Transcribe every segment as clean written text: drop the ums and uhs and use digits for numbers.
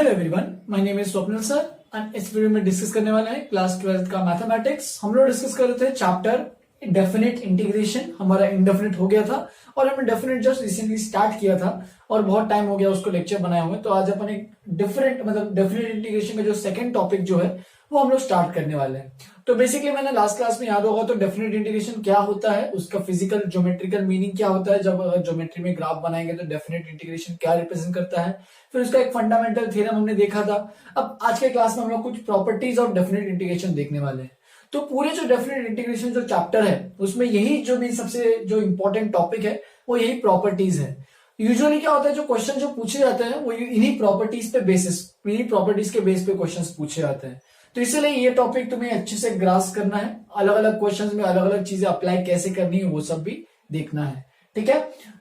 Hello everyone, my name is Swapnil sir and इस video में discuss करने वाले हैं क्लास 12th का मैथमेटिक्स। हम लोग डिस्कस कर रहे थे चैप्टर डेफिनेट इंटीग्रेशन। हमारा इंडेफिनेट हो गया था और हमने डेफिनेट जस्ट रिसेंटली स्टार्ट किया था और बहुत टाइम हो गया उसको लेक्चर बनाए हुए। तो आज अपन एक डिफरेंट डेफिनेट इंटीग्रेशन का जो सेकंड टॉपिक जो है वो हम लोग स्टार्ट करने वाले हैं। तो बेसिकली मैंने लास्ट क्लास में याद होगा तो डेफिनेट इंटीग्रेशन क्या होता है, उसका फिजिकल ज्योमेट्रिकल मीनिंग क्या होता है, जब ज्योमेट्री में ग्राफ बनाएंगे तो डेफिनेट इंटीग्रेशन क्या रिप्रेजेंट करता है, फिर उसका एक फंडामेंटल थ्योरम हमने देखा था। अब आज के क्लास में हम लोग कुछ प्रॉपर्टीज ऑफ डेफिनेट इंटीग्रेशन देखने वाले हैं। तो पूरे जो डेफिनेट इंटीग्रेशन जो चैप्टर है उसमें यही जो भी सबसे जो इंपॉर्टेंट टॉपिक है वो यही प्रॉपर्टीज है। यूजुअली क्या होता है, जो क्वेश्चन जो पूछे जाते हैं वो इन्हीं प्रॉपर्टीज पे बेसिस, इन्हीं प्रॉपर्टीज के बेस पे क्वेश्चंस पूछे जाते हैं। तो इसलिए ये टॉपिक तुम्हें अच्छे से ग्रास्प करना है, अलग अलग क्वेश्चंस में अलग अलग चीजें अप्लाई कैसे करनी है वो सब भी देखना है। ठीक है,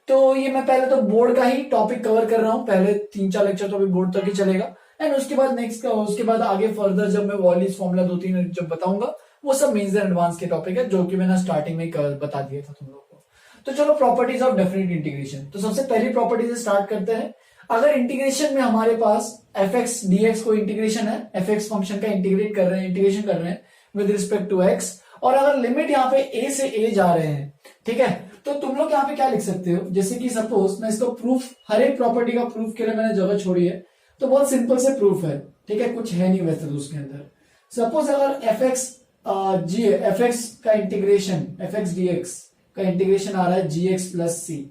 तो ये मैं पहले तो बोर्ड का ही टॉपिक कवर कर रहा हूं, पहले 3-4 लेक्चर तो अभी बोर्ड तक ही चलेगा एंड उसके बाद नेक्स्ट उसके बाद आगे फर्दर जब मैं वॉलिस फॉर्मूला 2-3 जब बताऊंगा वो सब मेंस एंड एडवांस के टॉपिक है जो कि मैंने स्टार्टिंग में बता दिया था तुम लोग को। तो चलो प्रॉपर्टीज ऑफ डेफिनेट इंटीग्रेशन। तो सबसे पहली प्रॉपर्टी से स्टार्ट करते हैं। अगर इंटीग्रेशन में हमारे पास एफ एक्स डी एक्स को इंटीग्रेशन है, एफ एक्स फंक्शन का इंटीग्रेट कर रहे हैं, इंटीग्रेशन कर रहे हैं विद रिस्पेक्ट टू एक्स, और अगर लिमिट यहाँ पे ए से ए जा रहे हैं, ठीक है, तो तुम लोग यहाँ पे क्या लिख सकते हो, जैसे कि सपोज मैं इसको प्रूफ, हर एक प्रॉपर्टी का प्रूफ के लिए मैंने जगह छोड़ी है, तो बहुत सिंपल से प्रूफ है, ठीक है, कुछ है नहीं वैसे तो उसके अंदर। सपोज अगर एफ एक्स एफ एक्स का integration, F x D x का इंटीग्रेशन आ रहा है जी एक्स प्लस सी,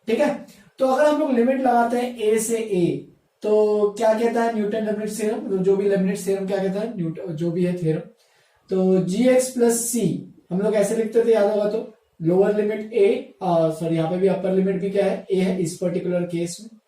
ठीक है, तो अगर हम लोग लिमिट लगाते हैं ए से ए, तो क्या कहता है न्यूटन लेबनिट्ज थ्योरम, जो भी लेबनिट्ज थ्योरम क्या कहता है, जो भी है थ्योरम, तो जी एक्स प्लस सी हम लोग ऐसे लिखते थे, याद होगा तो लोअर लिमिट ए, सॉरी यहाँ पे भी अपर लिमिट भी क्या है, ए है इस पर्टिकुलर केस में।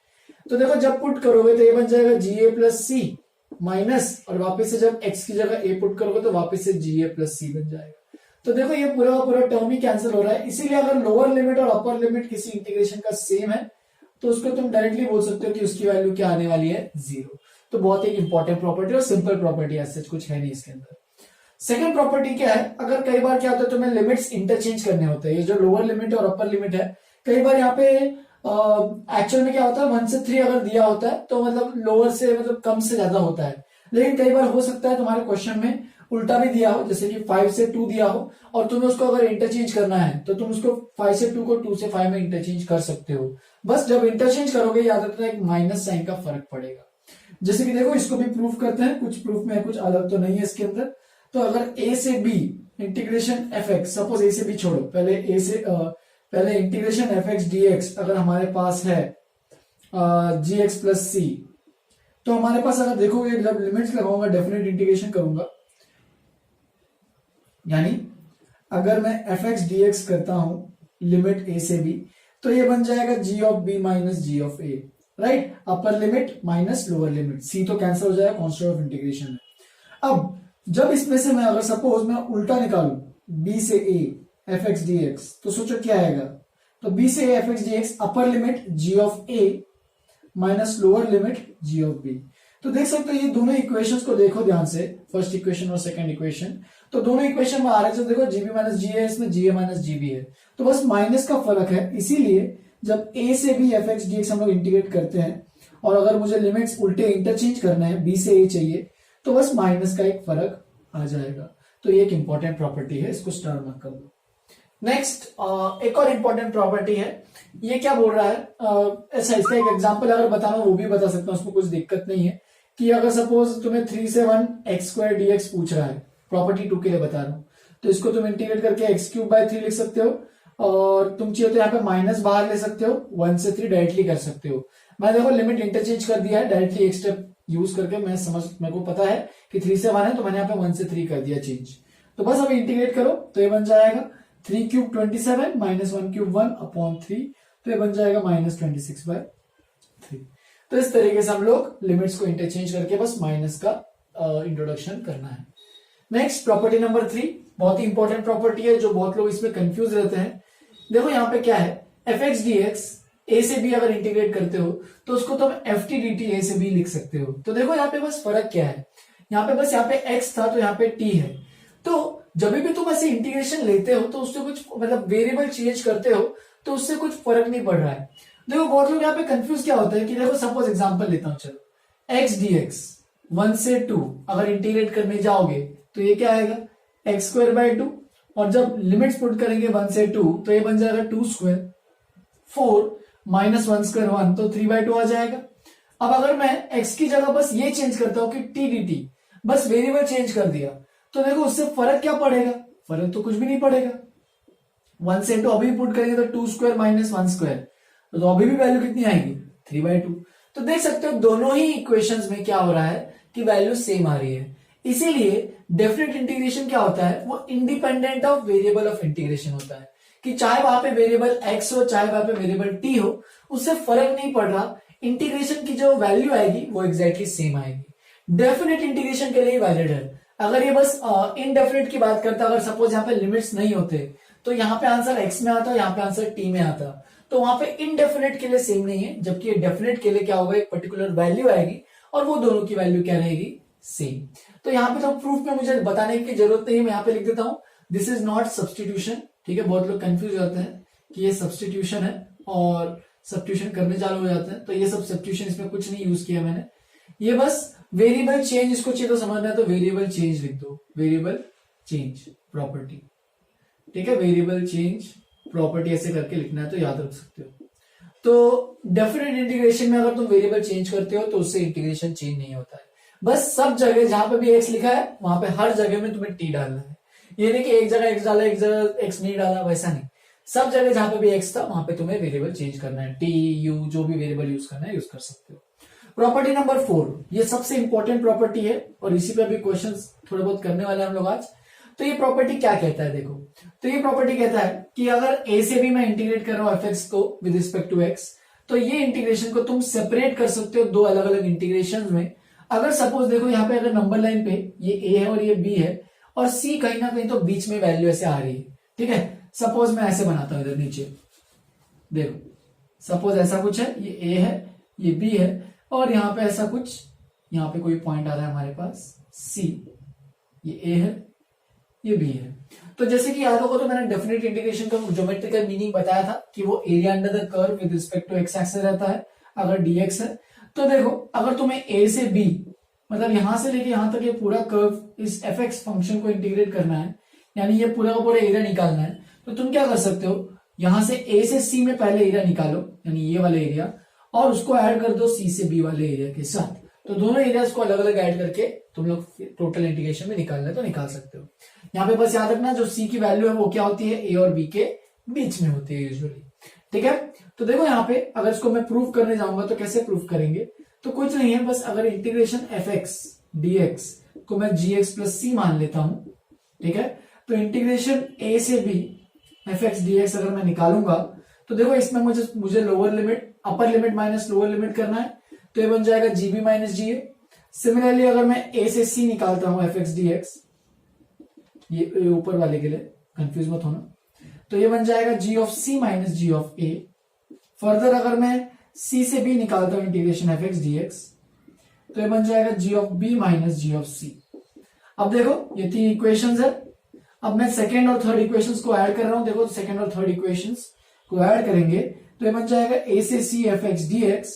तो देखो जब पुट करोगे तो ये बन जाएगा जी ए प्लस सी माइनस, और वापस से जब एक्स की जगह ए पुट करोगे तो वापस से जी ए प्लस सी बन जाएगा। तो देखो ये पूरा का पूरा टर्म ही कैंसिल हो रहा है। इसीलिए अगर लोअर लिमिट और अपर लिमिट किसी इंटीग्रेशन का सेम है तो उसको तुम डायरेक्टली बोल सकते हो कि उसकी वैल्यू क्या आने वाली है, 0। तो बहुत ही इंपॉर्टेंट प्रॉपर्टी और सिंपल प्रॉपर्टी है, सच कुछ है नहीं इसके अंदर। सेकंड प्रॉपर्टी क्या है, अगर कई बार क्या होता है तुम्हें लिमिट्स इंटरचेंज करने होते हैं, ये जो लोअर लिमिट और अपर लिमिट है, कई बार यहाँ पे एक्चुअल में क्या होता है 1 से 3 अगर दिया होता है तो मतलब लोअर से कम से ज्यादा होता है, लेकिन कई बार हो सकता है तुम्हारे क्वेश्चन में उल्टा भी दिया हो, जैसे कि 5 से 2 दिया हो और तुम्हें उसको अगर इंटरचेंज करना है तो तुम उसको 5 से 2 को 2 से 5 में इंटरचेंज कर सकते हो। बस जब इंटरचेंज करोगे याद रखना एक माइनस साइन का फर्क पड़ेगा। जैसे कि देखो इसको भी प्रूफ करते हैं, कुछ प्रूफ में कुछ अलग तो नहीं है इसके अंदर। तो अगर ए से B integration F X, suppose A से बी छोड़ो, पहले ए से पहले integration F x D X अगर हमारे पास है जी एक्स प्लस सी, तो हमारे पास अगर देखोगे जब लिमिट्स लगाऊंगा डेफिनेट इंटीग्रेशन करूंगा, यानी अगर मैं एफ एक्स डी एक्स करता हूं लिमिट ए से बी, तो ये बन जाएगा G of B minus G of A, right, upper limit minus lower limit, C तो कैंसिल हो जाएगा कॉन्स्टेंट ऑफ इंटीग्रेशन में। अब जब इसमें से मैं अगर सपोज मैं उल्टा निकालू बी से A f x D x, तो सोचो क्या आएगा, तो बी से A f x D x upper limit g of A minus lower limit g of B. तो देख सकते हो ये दोनों इक्वेशंस को देखो ध्यान से, फर्स्ट इक्वेशन और सेकंड इक्वेशन, तो दोनों इक्वेशन में आ रहे हैं, देखो जीबी माइनस जी है, इसमें जी ए माइनस जीबी है, तो बस माइनस का फर्क है। इसीलिए जब ए से B f x D x हम लोग इंटीग्रेट करते हैं और अगर मुझे लिमिट्स उल्टे इंटरचेंज करना है, बी से ए चाहिए, तो बस माइनस का एक फर्क आ जाएगा। तो ये एक इंपॉर्टेंट प्रॉपर्टी है, इसको स्टार मार्क कर दो। नेक्स्ट एक और इंपॉर्टेंट प्रॉपर्टी है, ये क्या बोल रहा है, ऐसा इसका एक एग्जांपल अगर बताना वो भी बता सकता हूं, उसमें कुछ दिक्कत नहीं है, कि अगर सपोज तुम्हें 3 से 1 एक्स स्क्वायर डी एक्स पूछ रहा है, प्रॉपर्टी 2 के लिए बता रहा हूं, तो इसको तुम इंटीग्रेट करके एक्स क्यूब बाय 3 लिख सकते हो, और तुम चाहिए तो यहाँ पे माइनस बाहर ले सकते हो, 1 से 3 डायरेक्टली कर सकते हो। मैं देखो लिमिट इंटरचेंज कर दिया है डायरेक्टली, एक स्टेप यूज करके मेरे को पता है कि 3 से 1 है, तो मैंने यहाँ पे 1 से 3 कर दिया चेंज। तो बस अब इंटीग्रेट करो तो ये बन जाएगा 3 क्यूब 27 माइनस 1 क्यूब 1 अपॉन 3, तो ये बन जाएगा माइनस 26 बाय 3। तो इस तरीके से हम लोग लिमिट्स को इंटरचेंज करके बस माइनस का इंट्रोडक्शन करना है। नेक्स्ट प्रॉपर्टी नंबर 3 बहुत ही इंपॉर्टेंट प्रॉपर्टी है, जो बहुत लोग इसमें कंफ्यूज रहते हैं। देखो यहाँ पे क्या है, एफ एक्स डी एक्स ए से बी अगर इंटीग्रेट करते हो तो उसको तुम F t d T A से बी लिख सकते हो। तो देखो यहाँ पे बस फर्क क्या है, यहाँ पे बस यहाँ पे एक्स था तो यहाँ पे टी है। तो जब भी तुम ऐसे इंटीग्रेशन लेते हो तो उससे कुछ वेरिएबल चेंज करते हो तो उससे कुछ फर्क नहीं पड़ रहा है। देखो बहुत लोग यहाँ पे कंफ्यूज क्या होता है कि देखो सपोज एग्जांपल लेता हूं, चलो एक्स डी एक्स 1 से 2 अगर इंटीग्रेट करने जाओगे तो ये क्या आएगा एक्स स्क्वायर बाय 2, और जब लिमिट्स पुट करेंगे 1 से 2 तो ये बन जाएगा 2 स्क्वायर, 4 माइनस 1 स्क्वायर 1, तो 3/2 आ जाएगा। अब अगर मैं x की जगह बस ये चेंज करता हूं कि टी डी टी, बस वेरिएबल चेंज कर दिया, तो देखो उससे फर्क क्या पड़ेगा, फर्क तो कुछ भी नहीं पड़ेगा। 1 से 2 अभी पुट करेंगे तो 2 स्क्वायर माइनस 1 स्क्वायर, तो अभी भी वैल्यू कितनी आएगी 3/2। तो देख सकते हो दोनों ही इक्वेशंस में क्या हो रहा है कि वैल्यू सेम आ रही है। इसीलिए डेफिनेट इंटीग्रेशन क्या होता है, वो independent of variable of integration होता है, कि चाहे वहां पे वेरिएबल x हो चाहे वहां पे वेरिएबल t हो, उससे फर्क नहीं पड़ रहा, इंटीग्रेशन की जो वैल्यू आएगी वो एग्जैक्टली सेम आएगी। डेफिनेट इंटीग्रेशन के लिए वैलिड है। अगर ये बस इनडेफिनेट की बात करता, अगर सपोज यहाँ पे लिमिट्स नहीं होते तो यहाँ पे आंसर x में आता, यहाँ पे आंसर t में आता, तो वहां पे इनडेफिनेट के लिए सेम नहीं है, जबकि ये डेफिनेट के लिए क्या होगा, एक पर्टिकुलर वैल्यू आएगी और वो दोनों की वैल्यू क्या रहेगी, सेम। तो यहाँ पे तो प्रूफ में मुझे बताने की जरूरत नहीं है, मैं यहाँ पे लिख देता हूं दिस इज नॉट सब्सटीट्यूशन। ठीक है, बहुत लोग कंफ्यूज होते हैं कि ये सब्सटीट्यूशन है और सब्सटीट्यूशन करने चालू हो जाते हैं, तो ये सब सब्सटीट्यूशन इसमें कुछ नहीं यूज किया मैंने, ये बस वेरिएबल चेंज, इसको चाहिए तो समझना है तो वेरिएबल चेंज लिख दो, वेरिएबल चेंज प्रॉपर्टी। ठीक है, वेरिएबल चेंज प्रॉपर्टी ऐसे करके लिखना है तो याद रख सकते हो। तो डेफिनेट इंटीग्रेशन में अगर तुम वेरिएबल चेंज करते हो तो उससे इंटीग्रेशन चेंज नहीं होता है। बस सब जगह जहां पे भी एक्स लिखा है वहां पे हर जगह में तुम्हें टी डालना है। ये नहीं कि एक जगह एक्स डाला एक जगह एक्स नहीं डाला, वैसा नहीं, सब जगह जहां पे भी एक्स था वहां पे तुम्हें वेरिएबल चेंज करना है, टी यू जो भी वेरिएबल यूज करना है यूज कर सकते हो। प्रॉपर्टी नंबर 4, ये सबसे इंपॉर्टेंट प्रॉपर्टी है और इसी पे भी क्वेश्चंस थोड़े बहुत करने वाले हैं हम लोग आज। तो ये प्रॉपर्टी क्या कहता है, देखो, तो ये प्रॉपर्टी कहता है कि अगर a से b मैं इंटीग्रेट कर रहा हूं fx को विद रिस्पेक्ट टू x, तो ये इंटीग्रेशन को तुम सेपरेट कर सकते हो दो अलग अलग इंटीग्रेशन में। अगर सपोज देखो यहाँ पे अगर नंबर लाइन पे ये a है और ये b है और c कहीं ना कहीं तो बीच में वैल्यू ऐसे आ रही है। ठीक है, सपोज मैं ऐसे बनाता हूं, इधर नीचे देखो, सपोज ऐसा कुछ है, ये a है ये b है और यहाँ पे ऐसा कुछ, यहाँ पे कोई पॉइंट आ रहा है हमारे पास c, ये a है ये b है। तो जैसे कि याद होगा तो मैंने डेफिनेट इंटीग्रेशन का ज्योमेट्रिकल मीनिंग बताया था कि वो area under the curve with respect to x axis रहता है अगर dx है। तो देखो अगर तुम्हें a से b मतलब यहां से लेके यहां तक ये पूरा कर्व इस fx फंक्शन को इंटीग्रेट करना है, यानी ये पूरा का पूरा एरिया निकालना है, तो तुम क्या कर सकते हो, यहां से a से c में पहले एरिया निकालो, यानी ये वाला एरिया, और उसको ऐड कर दो c से b वाले एरिया के साथ। तो दोनों एरियाज को अलग अलग ऐड करके तुम लोग टोटल इंटीग्रेशन में निकालना है तो निकाल सकते हो। यहाँ पे बस याद रखना जो c की वैल्यू है वो क्या होती है, a और b के बीच में होती है यूजुअली। ठीक है, तो देखो यहाँ पे अगर इसको मैं प्रूफ करने जाऊंगा तो कैसे प्रूफ करेंगे, तो कुछ नहीं है, बस अगर इंटीग्रेशन fx dx को मैं gx प्लस c मान लेता हूं, ठीक है, तो इंटीग्रेशन a से b fx dx अगर मैं निकालूंगा तो देखो इसमें मुझे lower limit upper limit minus lower limit करना है, तो ये बन जाएगा gb माइनस ga। सिमिलरली अगर मैं a से c निकालता हूं fx dx, ये ऊपर वाले के लिए कंफ्यूज मत होना, तो ये बन जाएगा g of c minus g of a। Further अगर मैं c से b निकालता हूं इंटीग्रेशन fx dx, तो ये बन जाएगा g of b minus g of c। अब देखो ये तीन इक्वेशंस है, अब मैं सेकेंड और थर्ड इक्वेशंस को ऐड कर रहा हूं, देखो सेकेंड और थर्ड इक्वेशंस को ऐड करेंगे तो ये बन जाएगा a से c fx dx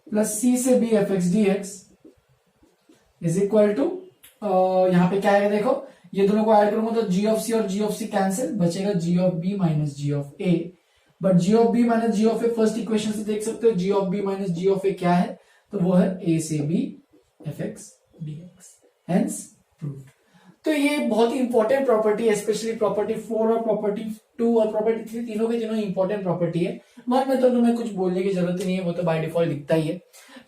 plus c से b fx dx is equal to, यहां पे क्या है देखो, ये दोनों को ऐड करूंगा तो g ऑफ c और g ऑफ c कैंसिल, बचेगा g of b minus g of a। But g of b minus g of a first equation से देख सकते हो, g of b minus g of a क्या है, तो वो है a से b fx dx, hence proved. तो ये बहुत ही इंपॉर्टेंट प्रॉपर्टी है, स्पेशली प्रॉपर्टी 4 और प्रॉपर्टी 2 और प्रॉपर्टी 3 तीनों के तीनों इंपॉर्टेंट प्रॉपर्टी है। वन में तो तुम्हें कुछ बोलने की जरूरत ही नहीं है, वो तो बाय डिफॉल्ट दिखता ही है।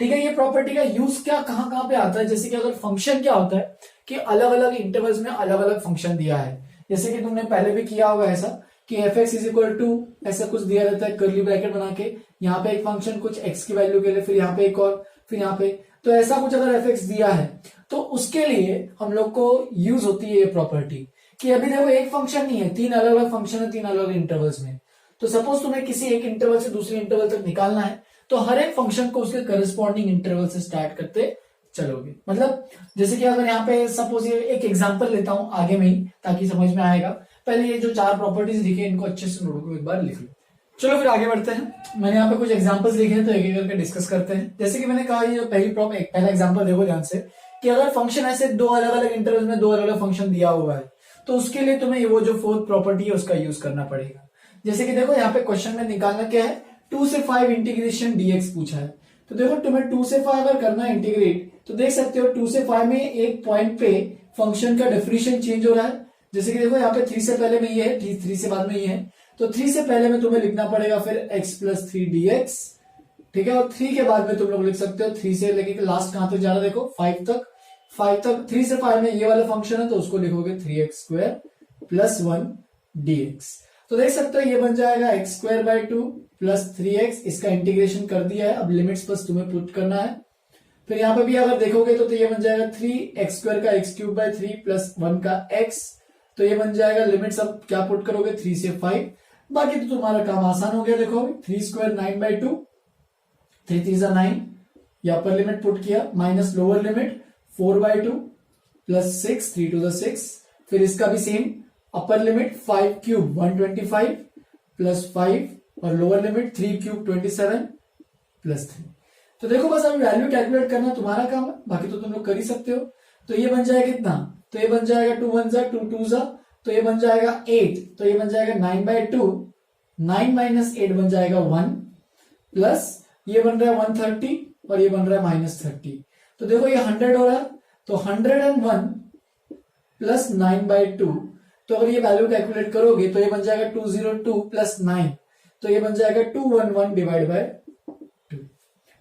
ठीक है, ये प्रॉपर्टी का यूज क्या कहां पे आता है, जैसे कि अगर फंक्शन क्या होता है कि अलग अलग इंटरवल्स में अलग अलग फंक्शन दिया है, जैसे कि तुमने पहले भी किया होगा ऐसा कि fx इज इक्वल टू ऐसा कुछ दिया रहता है कर्ली ब्रैकेट बना के, यहाँ पे एक फंक्शन कुछ x की वैल्यू के लिए, फिर यहाँ पे एक और, फिर यहाँ पे, तो ऐसा कुछ अगर fx दिया है तो उसके लिए हम लोग को यूज होती है ये प्रॉपर्टी कि अभी देखो एक फंक्शन नहीं है, तीन अलग अलग फंक्शन है तीन अलग अलग इंटरवल्स में। तो सपोज तुम्हें किसी एक इंटरवल से दूसरे इंटरवल तक निकालना है तो हर एक फंक्शन को उसके करस्पॉन्डिंग इंटरवल से स्टार्ट करते चलोगे। मतलब जैसे कि अगर यहाँ पे सपोज ये एक एग्जांपल लेता हूं आगे में ही ताकि समझ में आएगा, पहले ये जो चार प्रॉपर्टीज लिखे इनको अच्छे से नोट को एक बार लिख लो। चलो फिर आगे बढ़ते हैं। मैंने यहाँ पे कुछ एग्जांपल्स लिखे हैं तो एक एक करके डिस्कस करते हैं। जैसे कि मैंने कहा, ये पहली प्रॉब्लम, पहला एग्जांपल देखो ध्यान से, कि अगर फंक्शन ऐसे दो अलग अलग इंटरवल में दो अलग अलग फंक्शन दिया हुआ है तो उसके लिए तुम्हें वो जो फोर्थ प्रॉपर्टी है उसका यूज करना पड़ेगा। जैसे कि देखो यहाँ पे क्वेश्चन में निकालना क्या है, 2 से 5 इंटीग्रेशन dx पूछा है। तो देखो तुम्हें 2 से 5 अगर करना है इंटीग्रेट, तो देख सकते हो 2 से 5 में एक पॉइंट पे फंक्शन का डिफरेंशियल चेंज हो रहा है। जैसे कि देखो यहाँ पे 3 से पहले में ये है, 3 से बाद में ये है, तो 3 से पहले में तुम्हें लिखना पड़ेगा फिर x प्लस 3 dx, ठीक है। और 3 के बाद में तुम लोग लिख सकते हो 3 से लेके लास्ट कहां तक जा रहा है, देखो 5 तक। 3 से 5 में ये वाला फंक्शन है तो उसको लिखोगे 3x स्क्वायर प्लस 1 dx। तो देख सकते हो ये बन जाएगा x square by 2 plus 3x, इसका इंटीग्रेशन कर दिया है। अब लिमिट्स बस तुम्हें पुट करना है। फिर यहाँ पे भी अगर देखोगे तो ये बन जाएगा 3x स्क्वायर का x क्यूब बाय 3 प्लस 1 का x, तो ये बन जाएगा लिमिट्स। अब क्या पुट करोगे, 3 से 5। बाकी तो तुम्हारा काम आसान हो गया। देखो 3 स्क्वायर 9 बाय 2, 3 3 9, ये अपर लिमिट पुट किया, minus lower limit 4 by 2 plus 6, 3 to the 6। फिर इसका भी same, upper limit 5 cube 125 plus 5 और लोअर लिमिट 3 क्यूब 27 प्लस 3। तो देखो बस अभी वैल्यू कैलकुलेट करना तुम्हारा काम है, बाकी तो तुम लोग कर ही सकते हो। तो ये बन जाएगा कितना, तो ये बन जाएगा 2 1 जा 2 2 जा, तो ये बन जाएगा 8, तो ये बन जाएगा 9 बाय 2, 9 माइनस 8 बन जाएगा 1, प्लस ये बन रहा है 130 और ये बन रहा है माइनस 30। तो देखो ये 100 हो रहा है, तो 101 प्लस 9 बाय 2, तो अगर ये वैल्यू कैलकुलेट करोगे तो ये बन जाएगा 202 प्लस 9, तो ये बन जाएगा 211 डिवाइड बाय 2,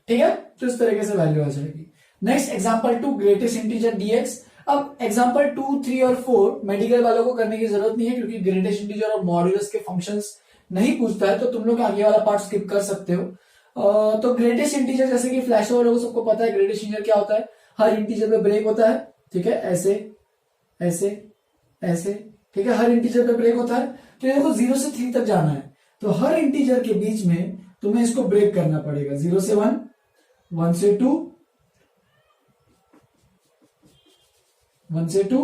ठीक है। तो इस तरीके से वैल्यू आ जाएगी। Next example 2, greatest integer dx। अब एग्जांपल 2 3 और 4 मेडिकल वालों को करने की जरूरत नहीं है, क्योंकि ग्रेटेस्ट इंटीजर और मॉड्यूलस के फंक्शंस नहीं पूछता है, तो तुम लोग आगे वाला पार्ट स्किप कर सकते हो। तो ग्रेटेस्ट इंटीजर, जैसे कि फ्लैश ओवर लोगों सबको पता है ग्रेटेस्ट इंटीजर क्या होता है, हर इंटीजर पे ब्रेक होता है, ठीक है, ऐसे ऐसे ऐसे, ठीक है, हर इंटीजर पे ब्रेक होता है। तो ये देखो 0 से 3 तक जाना है, तो हर इंटीजर के बीच में तुम्हें इसको ब्रेक करना पड़ेगा। 0 से 1, 1 से 2, 1 से 2,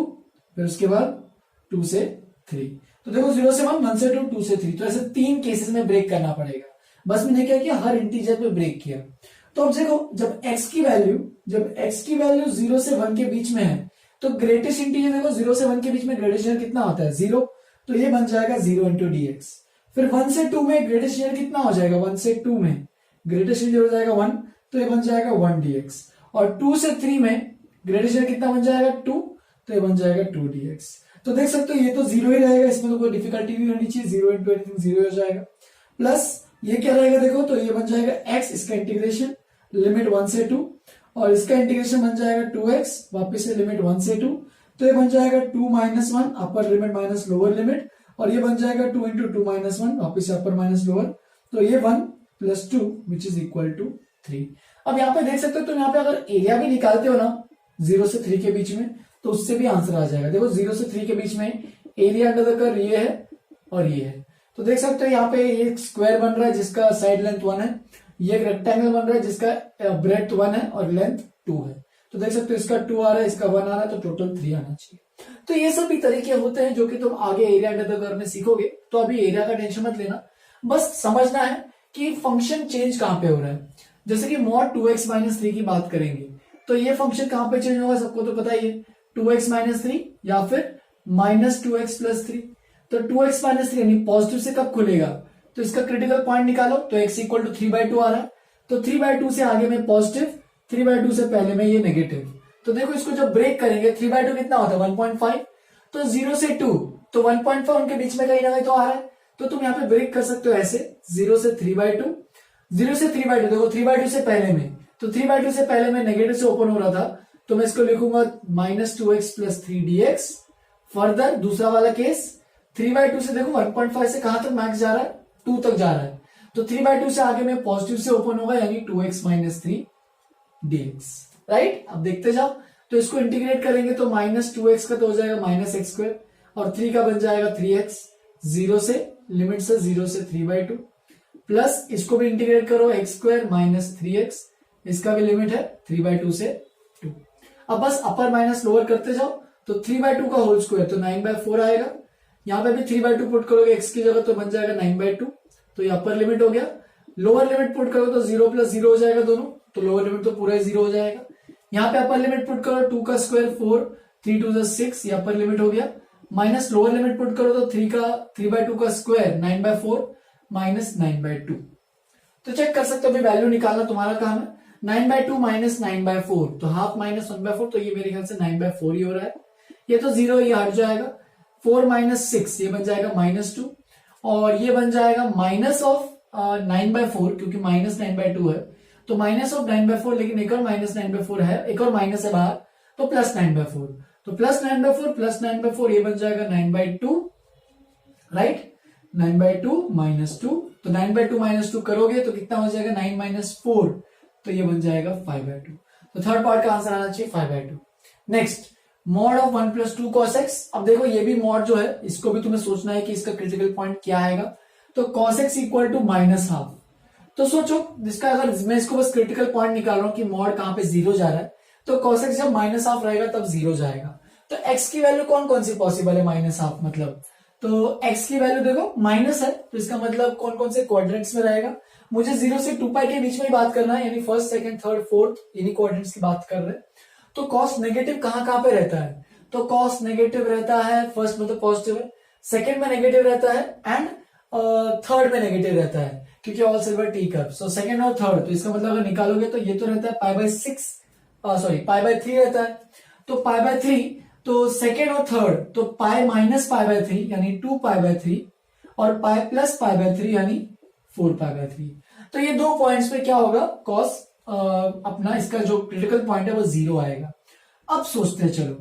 फिर उसके बाद 2 से 3। तो देखो 0 से 1, 1 से 2, 2 से 3, तो ऐसे 3 केसेस में ब्रेक करना पड़ेगा। बस मैंने क्या किया, हर इंटीजर पे ब्रेक किया। तो अब देखो जब x की वैल्यू 0 से 1 के बीच में है, तो ग्रेटेस्ट इंटीजर देखो 0 से 1 के बीच में ग्रेटेस्ट इंटीजर कितना होता है, 0, तो ये बन जाएगा 0 इंटू dx। फिर 1 से 2 में ग्रेटेस्ट इंटीजर कितना हो जाएगा, 1 से 2 में ग्रेटेस्ट इंटीजर हो जाएगा 1, तो ये बन जाएगा 1 dx। और 2 से 3 में ग्रेटेस्ट इंटीजर कितना बन जाएगा, 2, तो ये बन जाएगा 2 dx। तो देख सकते हो ये तो 0 ही रहेगा, इसमें तो कोई डिफिकल्टी नहीं होनी चाहिए, 0 इंटू एनीथिंग 0 हो जाएगा। प्लस ये क्या रहेगा, देखो तो ये बन जाएगा x, इसका इंटीग्रेशन लिमिट 1 से 2, और इसका इंटीग्रेशन बन जाएगा 2x, वापस से लिमिट 1 से 2, तो ये बन जाएगा 2 माइनस 1, अपर लिमिट माइनस लोअर लिमिट, और ये बन जाएगा 2 इंटू 2 माइनस 1, वापिस से अपर माइनस लोअर, तो ये 1 plus 2 which is equal to 3। अब यहाँ पे देख सकते हो, तो यहाँ पे अगर एरिया भी निकालते हो ना 0 से 3 के बीच में, तो उससे भी आंसर आ जाएगा। देखो 0 से 3 के बीच में एरिया अंडर द कर्व ये है और ये है, तो देख सकते हो यहाँ पे एक स्क्वायर बन रहा है जिसका साइड लेंथ 1 है, ये एक रेक्टेंगल बन रहा है जिसका ब्रेड्थ 1 है और लेंथ 2 है। तो देख सकते हो इसका 2 आ रहा है, इसका 1 आ रहा है, तो टोटल 3 आना चाहिए। तो ये सब भी तरीके होते हैं जो कि तुम आगे एरिया अंडर द कर्व में सीखोगे। तो अभी एरिया का टेंशन मत लेना, बस समझना है कि फंक्शन चेंज कहां पे हो रहा है। जैसे कि मॉड 2x माइनस 3 की बात करेंगे, तो ये फंक्शन कहां पे चेंज होगा, सबको तो पता ही है, 2x माइनस 3 या फिर माइनस 2x प्लस 3। तो 2x माइनस 3 यानी पॉजिटिव से कब खुलेगा, तो इसका क्रिटिकल पॉइंट निकालो, तो x इक्वल टू 3/2 आ रहा है, तो 3/2 से आगे में पॉजिटिव, 3/2 से पहले में ये नेगेटिव। तो देखो इसको जब ब्रेक करेंगे 3/2 कितना होता है 1.5, तो 0 से 2, तो 1.5 उनके बीच में कहीं ना कहीं तो आ रहा है, तो तुम यहाँ पे ब्रेक कर सकते हो ऐसे 0 से 3/2, 0 से 3/2, देखो 3/2 से पहले में, तो 3/2 से पहले में नेगेटिव से ओपन हो रहा था, तो मैं इसको लिखूंगा minus 2x plus 3 dx। Further दूसरा वाला केस 3/2 से देखो 1.5 से कहां तक मैक्स जा रहा है, 2 तक जा रहा है, तो 3/2 से आगे में पॉजिटिव से ओपन होगा, यानी 2x माइनस 3 dx, राइट। अब देखते जाओ, तो इसको इंटीग्रेट करेंगे तो माइनस 2x का तो हो जाएगा माइनस एक्स स्क्वायर, और 3 का बन जाएगा 3x, 0 से लिमिट से 0 से 3/2, प्लस इसको भी इंटीग्रेट करो x स्क्वायर माइनस 3x, इसका भी लिमिट है 3/2 से 2। अब बस अपर माइनस लोअर करते जाओ, तो 3/2 का होल स्क्वायर तो 9/4 आएगा, यहां पे भी 3/2 पुट करोगे x की जगह तो बन जाएगा 9/2, तो ये अपर लिमिट हो गया। लोअर लिमिट पुट करो तो 0 प्लस 0 हो जाएगा दोनों, तो लोअर लिमिट तो पूरा 0 हो जाएगा। यहाँ पे अपर लिमिट पुट करो 2 का स्क्वायर 4, 3 2 6, ये अपर लिमिट हो गया। माइनस लोअर लिमिट पुट करो तो 3/2 का स्क्वायर 9/4 माइनस 9/2। तो चेक कर सकते हो, अभी वैल्यू निकालना तुम्हारा काम है। 9/2 माइनस 9/4, तो हाफ माइनस 1/4, तो ये मेरे ख्याल से 9/4 ही हो रहा है। ये तो 0 ये हट जाएगा। 4 माइनस 6 ये बन जाएगा -2, और ये बन जाएगा माइनस ऑफ 9/4, क्योंकि माइनस 9/2 है, तो माइनस ऑफ 9/4, लेकिन एक और माइनस 9/4 है, एक और माइनस है बाहर, तो प्लस 9/4, तो प्लस 9/4 प्लस 9/4 ये बन जाएगा 9/2, राइट। 9/2 -2, तो 9/2 -2 करोगे तो कितना हो जाएगा, 9 - 4, तो ये बन जाएगा 5/2। तो थर्ड पार्ट का आंसर आना चाहिए 5/2। Next, mod of 1 + 2 cos x। अब देखो ये भी मॉड जो है, इसको भी तुम्हें सोचना है कि इसका क्रिटिकल पॉइंट क्या आएगा। तो cos x इक्वल टू -12। तो सोचो, जिसका अगर मैं इसको बस क्रिटिकल पॉइंट निकाल रहा हूं कि मॉड कहां पे 0 जा रहा है, तो cos x जब -12 रहेगा तब 0 जाएगा। तो x की वैल्यू कौन कौन सी पॉसिबल है, -12 मतलब, तो x की वैल्यू देखो माइनस है, तो इसका मतलब कौन कौन से क्वाड्रेंट्स में रहेगा। मुझे 0 से 2π के बीच में ही बात करना है, यानी फर्स्ट, सेकंड, थर्ड, फोर्थ, इन्हीं क्वाड्रेंट्स की बात कर रहे हैं। तो कॉस नेगेटिव कहां पे रहता है, तो कॉस नेगेटिव रहता है फर्स्ट में तो पॉजिटिव है, सेकंड में नेगेटिव रहता है, एंड थर्ड में नेगेटिव रहता है, क्योंकि all silver tea cup. So second और थर्ड, तो इसका मतलब अगर निकालोगे तो ये तो रहता है π/3 रहता है, तो π/3, तो सेकेंड और थर्ड, तो पाई माइनस π/3 यानी 2π/3, और पाई प्लस π/3 यानी 4π/3। तो ये दो पॉइंट्स पे क्या होगा, कॉस अपना इसका जो क्रिटिकल पॉइंट है वो 0 आएगा। अब सोचते हैं, चलो,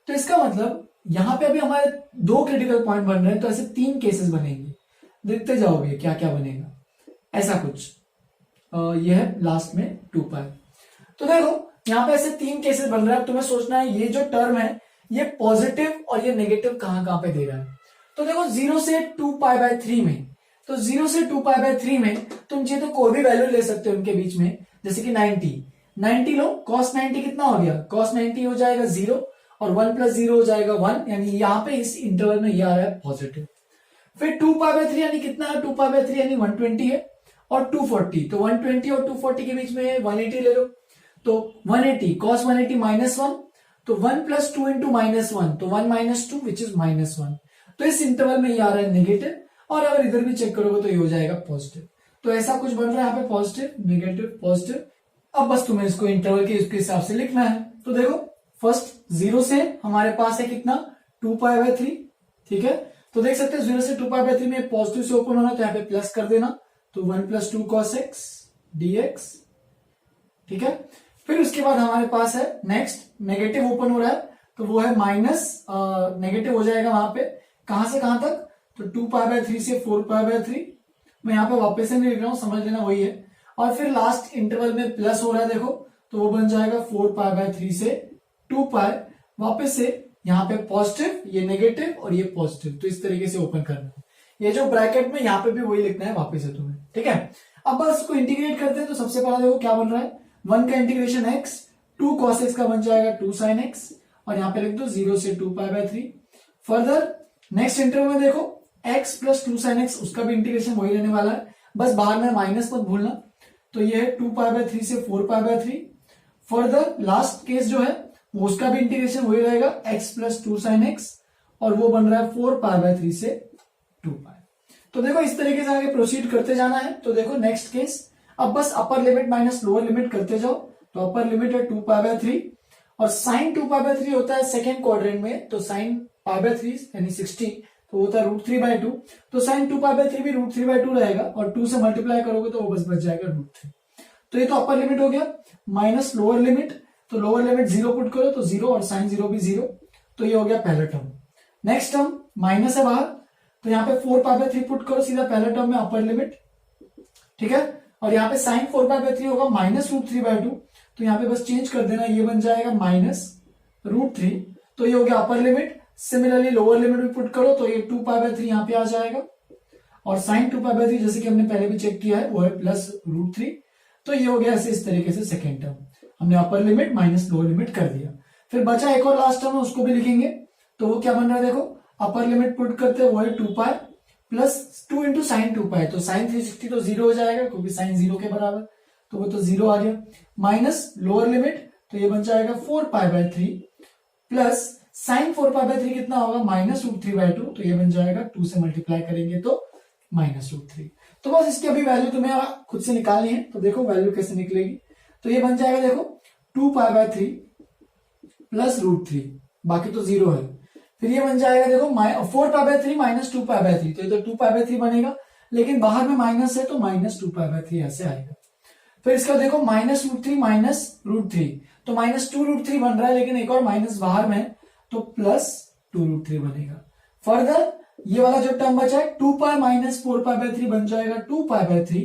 तो इसका मतलब यहां पे अभी हमारे 2 क्रिटिकल पॉइंट बन रहे हैं, तो ऐसे 3 केसेस बनेंगे। देखते जाओगे क्या क्या बनेगा, ऐसा कुछ। यह है लास्ट में 2π। तो देखो यहां पे ऐसे 3 केसेस बन रहे हैं। अब तुम्हें सोचना है ये जो टर्म है ये पॉजिटिव और ये नेगेटिव कहां पे दे रहा है। तो देखो 0 से 2π/3 में, तो 0 से 2π/3 में तुम चाहे तो कोई भी वैल्यू ले सकते हो उनके बीच में, जैसे कि 90 लो, cos 90 कितना हो गया, cos 90 हो जाएगा 0, और 1 + 0 हो जाएगा 1, यानी यहाँ पे इस इंटरवल में ये आ रहा है पॉजिटिव। फिर 2π/3 यानी कितना है, 2π/3 यानी 120 है, और 240, तो 120 और 240 के बीच में 180 ले लो, तो 180 cos 180 -1, तो 1 + 2 × -1, तो 1 - 2 विच इज -1। तो इस इंटरवल में ये आ रहा है नेगेटिव, और अगर इधर भी चेक करोगे तो ये हो जाएगा पॉजिटिव। तो ऐसा कुछ बन रहा है यहाँ पे, पॉजिटिव नेगेटिव पॉजिटिव। अब बस तुम्हें इसको इंटरवल के इसके हिसाब से लिखना है। तो देखो फर्स्ट 0 से हमारे पास है कितना, 2π/3, ठीक है। तो देख सकते हैं 0 से 2π/3 में पॉजिटिव से ओपन होना, तो यहाँ पे प्लस कर देना, तो 1 + 2 cos x dx, ठीक है। फिर उसके बाद हमारे पास है नेक्स्ट, नेगेटिव ओपन हो रहा है, तो वो है माइनस, नेगेटिव हो जाएगा वहां पे, कहां से कहां तक, तो 2π/3 से 4π/3। मैं यहाँ पे वापस से नहीं लिख रहा हूं, समझ लेना वही है। और फिर लास्ट इंटरवल में प्लस हो रहा है, देखो, तो वो बन जाएगा 4π/3 से 2π, वापस से यहाँ पे पॉजिटिव, ये नेगेटिव और ये पॉजिटिव, तो इस तरीके से ओपन करना है। ये जो ब्रैकेट में यहाँ पे भी वही लिखना है वापस से तुम्हें, ठीक है। अब बस इसको इंटीग्रेट करते हैं, तो सबसे पहला देखो क्या बन रहा है, 1 का इंटीग्रेशन x, 2 cos x का बन जाएगा 2 sin x, और यहाँ पे लिख दो 0 से 2π/3। फर्दर नेक्स्ट इंटरवल में देखो x + 2 sin x, उसका भी इंटीग्रेशन वही रहने वाला है, बस बाहर में माइनस मत भूलना। तो ये है 2π/3 से 4π/3। फर्दर लास्ट केस जो है वो उसका भी इंटीग्रेशन वही रहेगा, x + 2 sin x, और वो बन रहा है 4π/3 से 2π। तो देखो इस तरीके से आगे प्रोसीड करते जाना है। तो देखो नेक्स्ट केस, अब बस upper limit minus lower limit करते जाओ। तो अपर लिमिट है 2π/3, और साइन 2π/3 होता है सेकेंड क्वाड्रेंट में, तो साइन π/3 यानी 60, तो होता है √3/2, तो साइन 2π/3 भी √3/2 रहेगा, और 2 से मल्टीप्लाई करोगे तो वो बस बच जाएगा √3। तो ये तो अपर लिमिट हो गया। माइनस लोअर लिमिट, तो लोअर लिमिट 0 पुट करो तो 0, और साइन 0 भी 0, तो ये हो गया पहला टर्म। नेक्स्ट टर्म माइनस है बाहर, तो यहाँ पे 4π/3 पुट करो सीधा पहले टर्म में अपर लिमिट, ठीक है। और यहाँ पे साइन 4π/3 होगा -√3/2, तो यहाँ पे बस चेंज कर देना, ये बन जाएगा -√3, तो ये हो गया upper limit. Similarly lower limit भी पुट करो, तो ये 2π/3 यहाँ पे आ जाएगा, और साइन 2π/3 जैसे कि हमने पहले भी चेक किया है वो है +√3, तो ये हो गया ऐसे इस तरीके से सेकेंड टर्म। हमने अपर लिमिट माइनस लोअर लिमिट कर दिया। फिर बचा एक और लास्ट टर्म है, उसको भी लिखेंगे। तो वो क्या बन रहा है, देखो अपर लिमिट पुट करते हैं वो है 2π, प्लस 2 इंटू साइन 2 पाई, तो साइन 360 तो 0 हो जाएगा क्योंकि साइन 0 के बराबर, तो वो तो 0 आ गया, माइनस लोअर लिमिट तो ये बन जाएगा 4 pi by 3 plus sign 4 pi by 3 कितना होगा -√3/2, तो ये बन जाएगा 2 से मल्टीप्लाई करेंगे तो -√3। तो बस इसकी अभी वैल्यू तुम्हें खुद से निकालनी है, तो देखो वैल्यू कैसे निकलेगी। तो ये बन जाएगा देखो 2 पाई बाय 3 प्लस √3, बाकी तो 0 है। फिर ये बन जाएगा देखो 4 pi by 3 minus 2 pi by 3, तो ये तो 2 पाई बाय 3 बनेगा, लेकिन बाहर में माइनस है तो -2 पाई बाय 3 ऐसे आएगा। फिर इसका देखो -√3 माइनस √3, तो -2√3 बन रहा है, लेकिन एक और माइनस बाहर में तो +2√3 बनेगा। फर्दर ये वाला जो टर्म बचा है 2 पाई माइनस 4 पाई बाय 3 बन जाएगा 2 pi by 3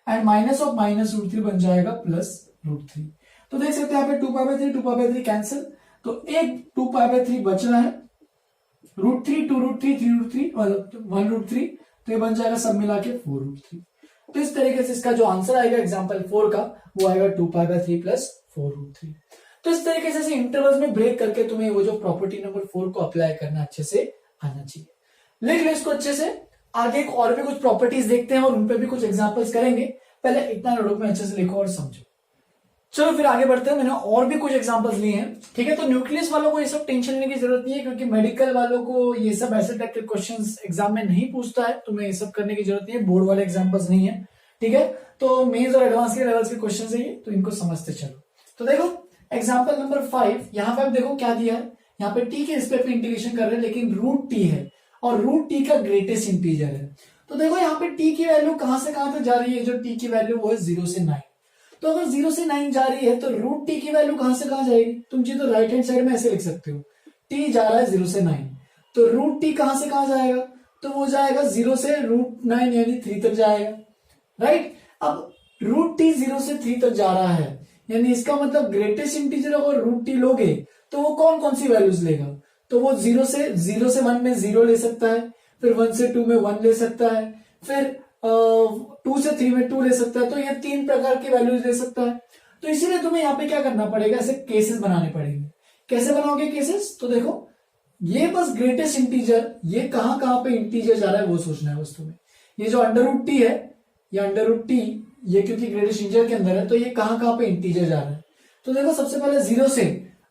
and minus of -√3 बन जाएगा +√3। तो देख सकते हैं यहाँ पे 2 पाई बाय 3 कैंसिल, तो एक 2 पाई बाय 3 बच रहा है, √3 2√3 3√3 1√3, तो ये बन जाएगा सब मिला के 4√3। तो इस तरीके से इसका जो आंसर आएगा एग्जाम्पल 4 का वो आएगा 2 पाई बाय 3 प्लस 4√3। तो इस तरीके से इंटरवल्स में ब्रेक करके तुम्हें वो जो प्रॉपर्टी नंबर 4 को अप्लाई करना अच्छे से आना चाहिए। लिख लो इसको अच्छे से, आगे और भी कुछ प्रॉपर्टीज देखते हैं और उन पे भी कुछ एग्जांपल्स करेंगे, पहले इतना नोटबुक में अच्छे से लिखो और समझो। चलो फिर आगे बढ़ते हैं, मैंने और भी कुछ एग्जांपल्स लिए हैं, ठीक है। तो न्यूक्लियस वालों को ये सब टेंशन लेने की जरूरत नहीं है, क्योंकि मेडिकल वालों को ये सब ऐसे टाइप के क्वेश्चंस एग्जाम में नहीं पूछता है, तुम्हें ये सब करने की जरूरत नहीं है, बोर्ड वाले एग्जाम्पल्स नहीं है, ठीक है। तो मेंस और एडवांस के लेवल्स के क्वेश्चन है ये, तो इनको समझते चलो। तो देखो एग्जाम्पल नंबर 5, यहाँ पे आप देखो क्या दिया है, यहाँ पे टी के रिस्पेक्ट में इंटीग्रेशन कर रहे हैं, लेकिन √t है और √t का ग्रेटेस्ट इंटीजर है। तो देखो यहाँ पे t की वैल्यू कहां से कहां तक जा रही है, जो t की वैल्यू वो है 0 से 9, तो अगर 0 से 9 जा रही है तो √t की वैल्यू कहां से कहां जाएगी, तुम जी तो राइट हैंड साइड में ऐसे लिख सकते हो, t जा रहा है 0 से 9, तो √t कहां से कहां जाएगा, तो वो जाएगा 0 से √9 यानी 3 तक जाएगा, राइट। अब √t 0 से 3 तक जा रहा है, यानी इसका मतलब ग्रेटेस्ट इंटीजर अगर √t लोगे तो वो कौन कौन सी वैल्यूज लेगा, तो वो 0 से 1 में 0 ले सकता है, फिर 1 से 2 में 1 ले सकता है, फिर 2 से 3 में 2 ले सकता है, तो ये 3 प्रकार की वैल्यूज ले सकता है। तो इसीलिए तुम्हें यहाँ पे क्या करना पड़ेगा, ऐसे केसेस बनाने पड़ेंगे। कैसे बनाओगे केसेस, तो देखो ये बस ग्रेटेस्ट इंटीजर ये कहां कहां पे इंटीजर जा रहा है वो सोचना है बस तुम्हें। ये जो √t है, ये √t ये क्योंकि ग्रेटेस्ट इंटीजर के अंदर है, तो ये कहां कहां पे इंटीजर जा रहा है, तो देखो सबसे पहले 0 से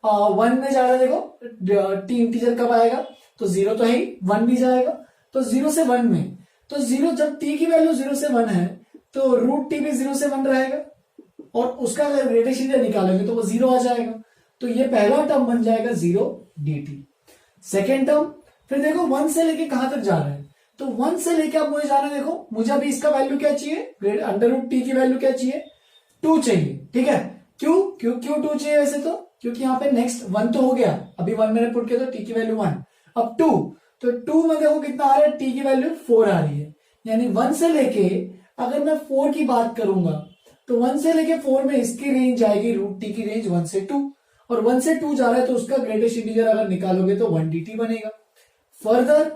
1 में जा रहा है, देखो t इंटीजर कब आएगा, तो 0 तो है ही, 1 भी जाएगा, तो 0 से 1 में, तो 0 जब t की वैल्यू 0 से 1 है तो √t भी 0 से 1 रहेगा, और उसका अगर ग्रेटेस्ट इंटीजर निकालोगे तो वो 0 आ जाएगा, तो ये पहला टर्म बन जाएगा 0 dt। सेकेंड टर्म, फिर देखो 1 से लेके कहां तक जा रहा है, तो 1 से लेके आप मुझे जाना, देखो मुझे अभी इसका वैल्यू क्या चाहिए, √t की वैल्यू क्या चाहिए, 2 चाहिए, ठीक है। क्यों 2 चाहिए वैसे तो, क्योंकि यहाँ पे नेक्स्ट 1 तो हो गया, अभी 1 मैंने पुट किया तो t की वैल्यू 1, अब 2, तो 2 में देखो कितना आ रहा है, t की वैल्यू 4 आ रही है, यानी 1 से लेके अगर मैं 4 की बात करूंगा तो 1 से लेके 4 में इसकी रेंज आएगी √t की रेंज 1 से 2, और 1 से 2 जा रहा है तो उसका ग्रेटेस्ट इंटीजर अगर निकालोगे तो 1 dt बनेगा। फर्दर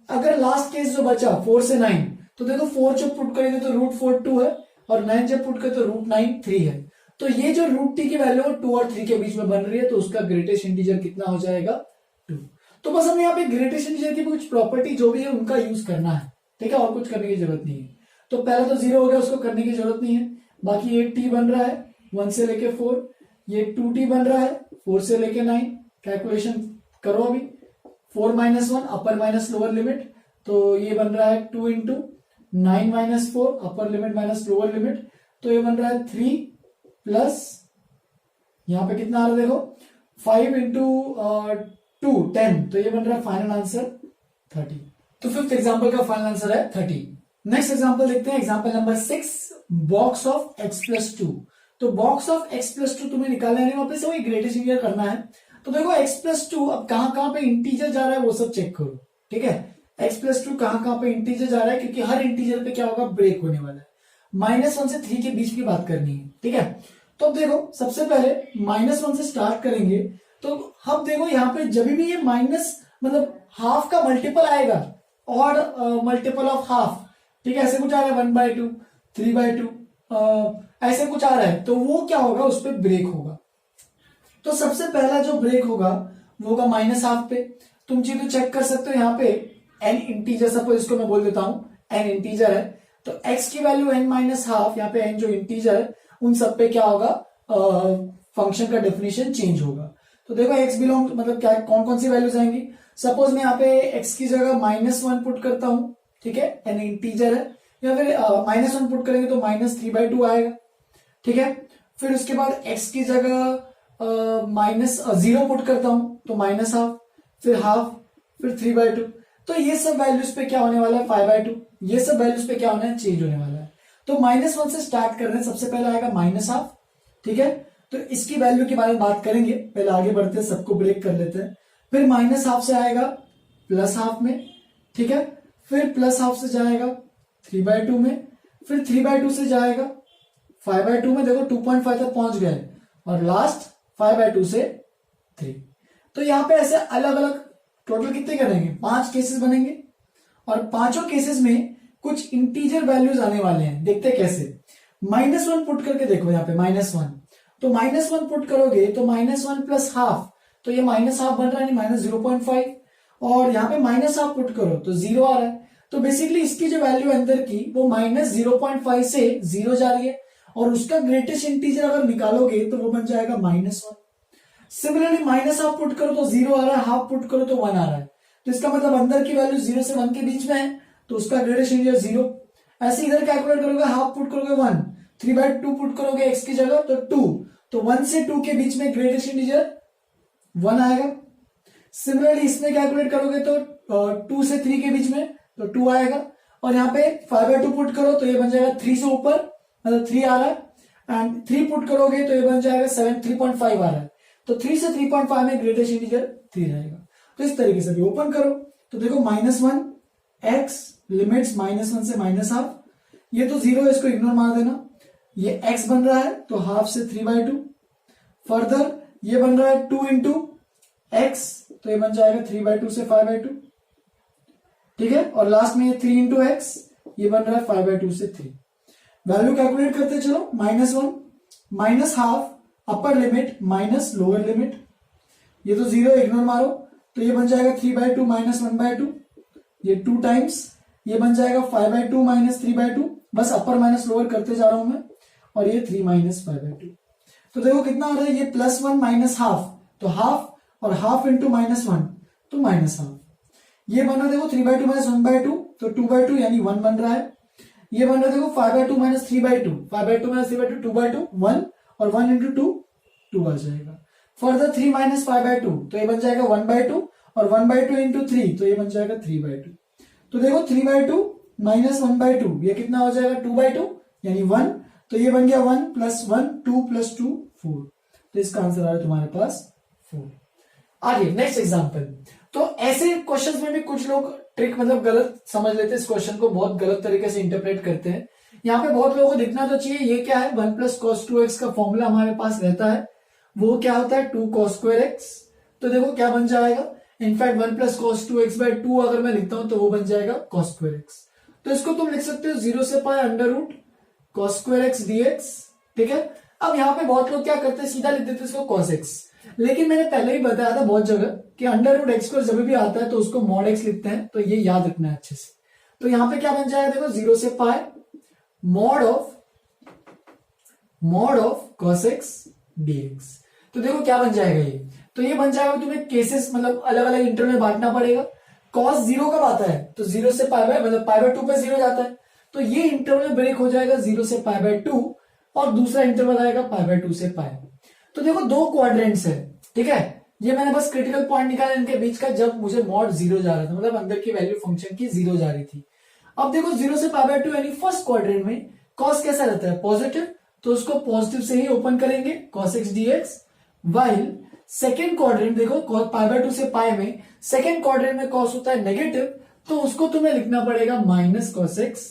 अगर लास्ट केस जो बचा 4 से 9, तो देखो 4 जब पुट करेंगे तो √4 2 है, और 9 जब पुट करें तो √9 3 है, तो ये जो √t की वैल्यू 2 और 3 के बीच में बन रही है, तो उसका ग्रेटेस्ट इंटीजर कितना हो जाएगा 2। तो बस हमें यहाँ पे ग्रेटेस्ट इंटीजर की कुछ प्रॉपर्टी जो भी है उनका यूज करना है, ठीक है, और कुछ करने की जरूरत नहीं है। तो पहला तो 0 हो गया, उसको करने की जरूरत नहीं है, बाकी ये t बन रहा है 1 से लेके 4, ये 2t बन रहा है 4 से लेके 9, कैलकुलेशन करो अभी, 4 - 1 अपर माइनस लोअर लिमिट, तो ये बन रहा है 2 इंटू 9 - 4 अपर लिमिट माइनस लोअर लिमिट, तो ये बन रहा है 3 प्लस यहाँ पे कितना आ रहा है देखो 5 इंटू 2 10, तो ये बन रहा है फाइनल आंसर 30। तो फिफ्थ एग्जाम्पल का फाइनल आंसर है 30। नेक्स्ट एग्जाम्पल देखते हैं, example number 6, box of x+2। तो बॉक्स ऑफ x+2 तुम्हें निकालना है, वापस वही ग्रेटेस्ट इंटीजर करना है। तो देखो x+2 अब कहां पे इंटीजर जा रहा है वो सब चेक करो, ठीक है। x+2 कहां पे इंटीजर जा रहा है, क्योंकि हर इंटीजर पे क्या होगा, ब्रेक होने वाला है। -1 से 3 के बीच की बात करनी है, ठीक है। तो अब देखो सबसे पहले -1 से स्टार्ट करेंगे, तो अब देखो यहाँ पे जब भी ये माइनस मतलब हाफ का मल्टीपल आएगा, और मल्टीपल ऑफ हाफ, ठीक है, ऐसे कुछ आ रहा है 1/2 3/2 ऐसे कुछ आ रहा है, तो वो क्या होगा, उस पर ब्रेक होगा। तो सबसे पहला जो ब्रेक होगा वो होगा -1/2 पे। तुम चीजें चेक कर सकते हो, यहाँ पे n इंटीजर, सपोज इसको मैं बोल देता हूं n इंटीजर है, तो x की वैल्यू n माइनस हाफ, यहाँ पे n जो इंटीजर है उन सब पे क्या होगा, फंक्शन का डेफिनेशन चेंज होगा। तो देखो x बिलोंग मतलब क्या, कौन कौन सी वैल्यूज आएंगी। सपोज मैं यहाँ पे x की जगह -1 पुट करता हूं, ठीक है, n इंटीजर है, या फिर -1 पुट करेंगे तो -3/2 आएगा, ठीक है। फिर उसके बाद x की जगह -0 पुट करता हूं तो -हाफ, फिर हाफ, फिर 3/2। तो ये सब वैल्यूज पे क्या होने वाला है, 5/2। ये सब वैल्यूज पे क्या होना है, चेंज होने वाला है। तो -1 से स्टार्ट कर रहे हैं, सबसे पहले आएगा -हाफ, ठीक है। तो इसकी वैल्यू के बारे में बात करेंगे, पहले आगे बढ़ते हैं, सबको ब्रेक कर लेते हैं। फिर -हाफ से आएगा +हाफ में, ठीक है। फिर +हाफ से जाएगा 3/2 में, फिर 3/2 से जाएगा 5/2 में, देखो 2.5 तक पहुंच गए, और लास्ट 5/2 से 3। तो यहां पे ऐसे अलग अलग टोटल कितने करेंगे, 5 केसेस बनेंगे, और पांचों केसेस में कुछ इंटीजर वैल्यूज आने वाले हैं। देखते कैसे, -1 पुट करके देखो, यहाँ पे -1, तो -1 पुट करोगे तो -1 + हाफ, तो ये -हाफ बन रहा है, -0.5, और यहाँ पे -हाफ पुट करो तो 0 आ रहा है। तो बेसिकली इसकी जो वैल्यू अंदर की वो -0.5 से 0 जा रही है, और उसका ग्रेटेस्ट इंटीजर अगर निकालोगे तो वो बन जाएगा -1। सिमिलरली -हाफ पुट करो तो 0 आ रहा है, हाफ पुट करो तो 1 आ रहा है, तो इसका मतलब अंदर की वैल्यू 0 से 1 के बीच में है, तो उसका ग्रेटेस्ट इंटीजर 0। ऐसे इधर कैलकुलेट करोगे, हाफ पुट करोगे 1, 3/2 पुट करोगे x की जगह तो 2, तो 1 से 2 के बीच में ग्रेटेस्ट इंटीजर 1 आएगा। सिमिलरली इसमें कैलकुलेट करोगे तो 2 से 3 के बीच में तो 2 आएगा, और यहाँ पे 5/2 पुट करो तो ये बन जाएगा 3 से ऊपर, मतलब 3 आ रहा है, एंड 3 पुट करोगे तो ये बन जाएगा 3.5 आ रहा है, तो 3 से 3.5 में ग्रेटेस्ट इंटीजर 3 रहेगा। तो इस तरीके से भी ओपन करो तो देखो -1 x लिमिट्स -1 से -हाफ, ये तो 0 है, इसको इग्नोर मार देना। ये x बन रहा है तो हाफ से 3/2, फर्दर ये बन रहा है 2 इंटू x, तो ये बन जाएगा 3/2 से 5/2, ठीक है। और लास्ट में ये 3 इंटू x, ये बन रहा है 5/2 से 3। वैल्यू कैलकुलेट करते चलो, -1 -हाफ अपर लिमिट माइनस लोअर लिमिट, ये तो 0 इग्नोर मारो, तो ये बन जाएगा 3/2 -1/2, ये 2 टाइम्स, ये बन जाएगा 5/2 -3/2, बस अपर माइनस लोअर करते जा रहा हूं मैं, और ये 3 - 5/2। तो देखो कितना आ रहा है, ये +1 - हाफ, तो हाफ, और हाफ इंटू -1 तो -हाफ। ये बन रहा है देखो 3/2 -1/2, तो 2/2 यानी 1 बन रहा है। ये बन रहा है देखो 5/2 -3/2, 5/2 -3/2 2/2 1, और 1 इंटू 2 2 आ जाएगा। फर्दर 3 - 5/2 तो ये बन जाएगा 1/2, और 1/2 इंटू 3 तो ये बन जाएगा 3/2। तो देखो 3/2 -1/2 ये कितना हो जाएगा, 2/2 यानी 1, तो ये बन गया 1 + 1 2 + 2 4, तो इसका आंसर आ रहा है तुम्हारे पास 4। आगे नेक्स्ट एग्जांपल। तो ऐसे क्वेश्चंस में भी कुछ लोग ट्रिक मतलब गलत समझ लेते हैं, इस क्वेश्चन को बहुत गलत तरीके से इंटरप्रेट करते हैं। यहाँ पे बहुत लोगों को दिखना तो चाहिए ये क्या है, 1 + cos 2x का फॉर्मूला हमारे पास रहता है, वो क्या होता है 2 cos square x। तो देखो क्या बन जाएगा, इनफैक्ट 1 + cos 2x/2 अगर मैं लिखता हूं तो वो बन जाएगा cos square x। तो इसको तुम लिख सकते हो 0 से पाई √ cos square x dx, ठीक है। अब यहाँ पे बहुत लोग क्या करते हैं, सीधा लिख देते हैं इसको cos x, लेकिन मैंने पहले ही बताया था बहुत जगह कि √x² जब भी आता है तो उसको mod x लिखते हैं, तो ये याद रखना है अच्छे से। तो यहाँ पे क्या बन जाएगा देखो 0 से पाई mod of cos x dx। तो देखो क्या बन जाएगा ये, तो ये बन जाएगा, तुम्हें केसेस मतलब अलग अलग इंटरवल में बांटना पड़ेगा। cos 0 कब आता है, तो 0 से पाई मतलब π/2 पे 0 जाता है, तो ये इंटरवल में ब्रेक हो जाएगा 0 से π/2, और दूसरा इंटरवल आएगा π/2 से पाई। तो देखो 2 क्वाड्रेंट्स है, ठीक है। ये मैंने बस क्रिटिकल पॉइंट निकाला इनके बीच का, जब मुझे mod 0 जा रहा था, मतलब अंदर की वैल्यू फंक्शन की 0 जा रही थी। अब देखो 0 से π/2 यानी फर्स्ट क्वाड्रेंट में cos कैसा रहता है, पॉजिटिव, तो उसको पॉजिटिव से ही ओपन करेंगे cos x dx। While second quadrant देखो π/2 से पाई में सेकेंड क्वाड्रेंट में cos होता है नेगेटिव, तो उसको तुम्हें लिखना पड़ेगा -cos x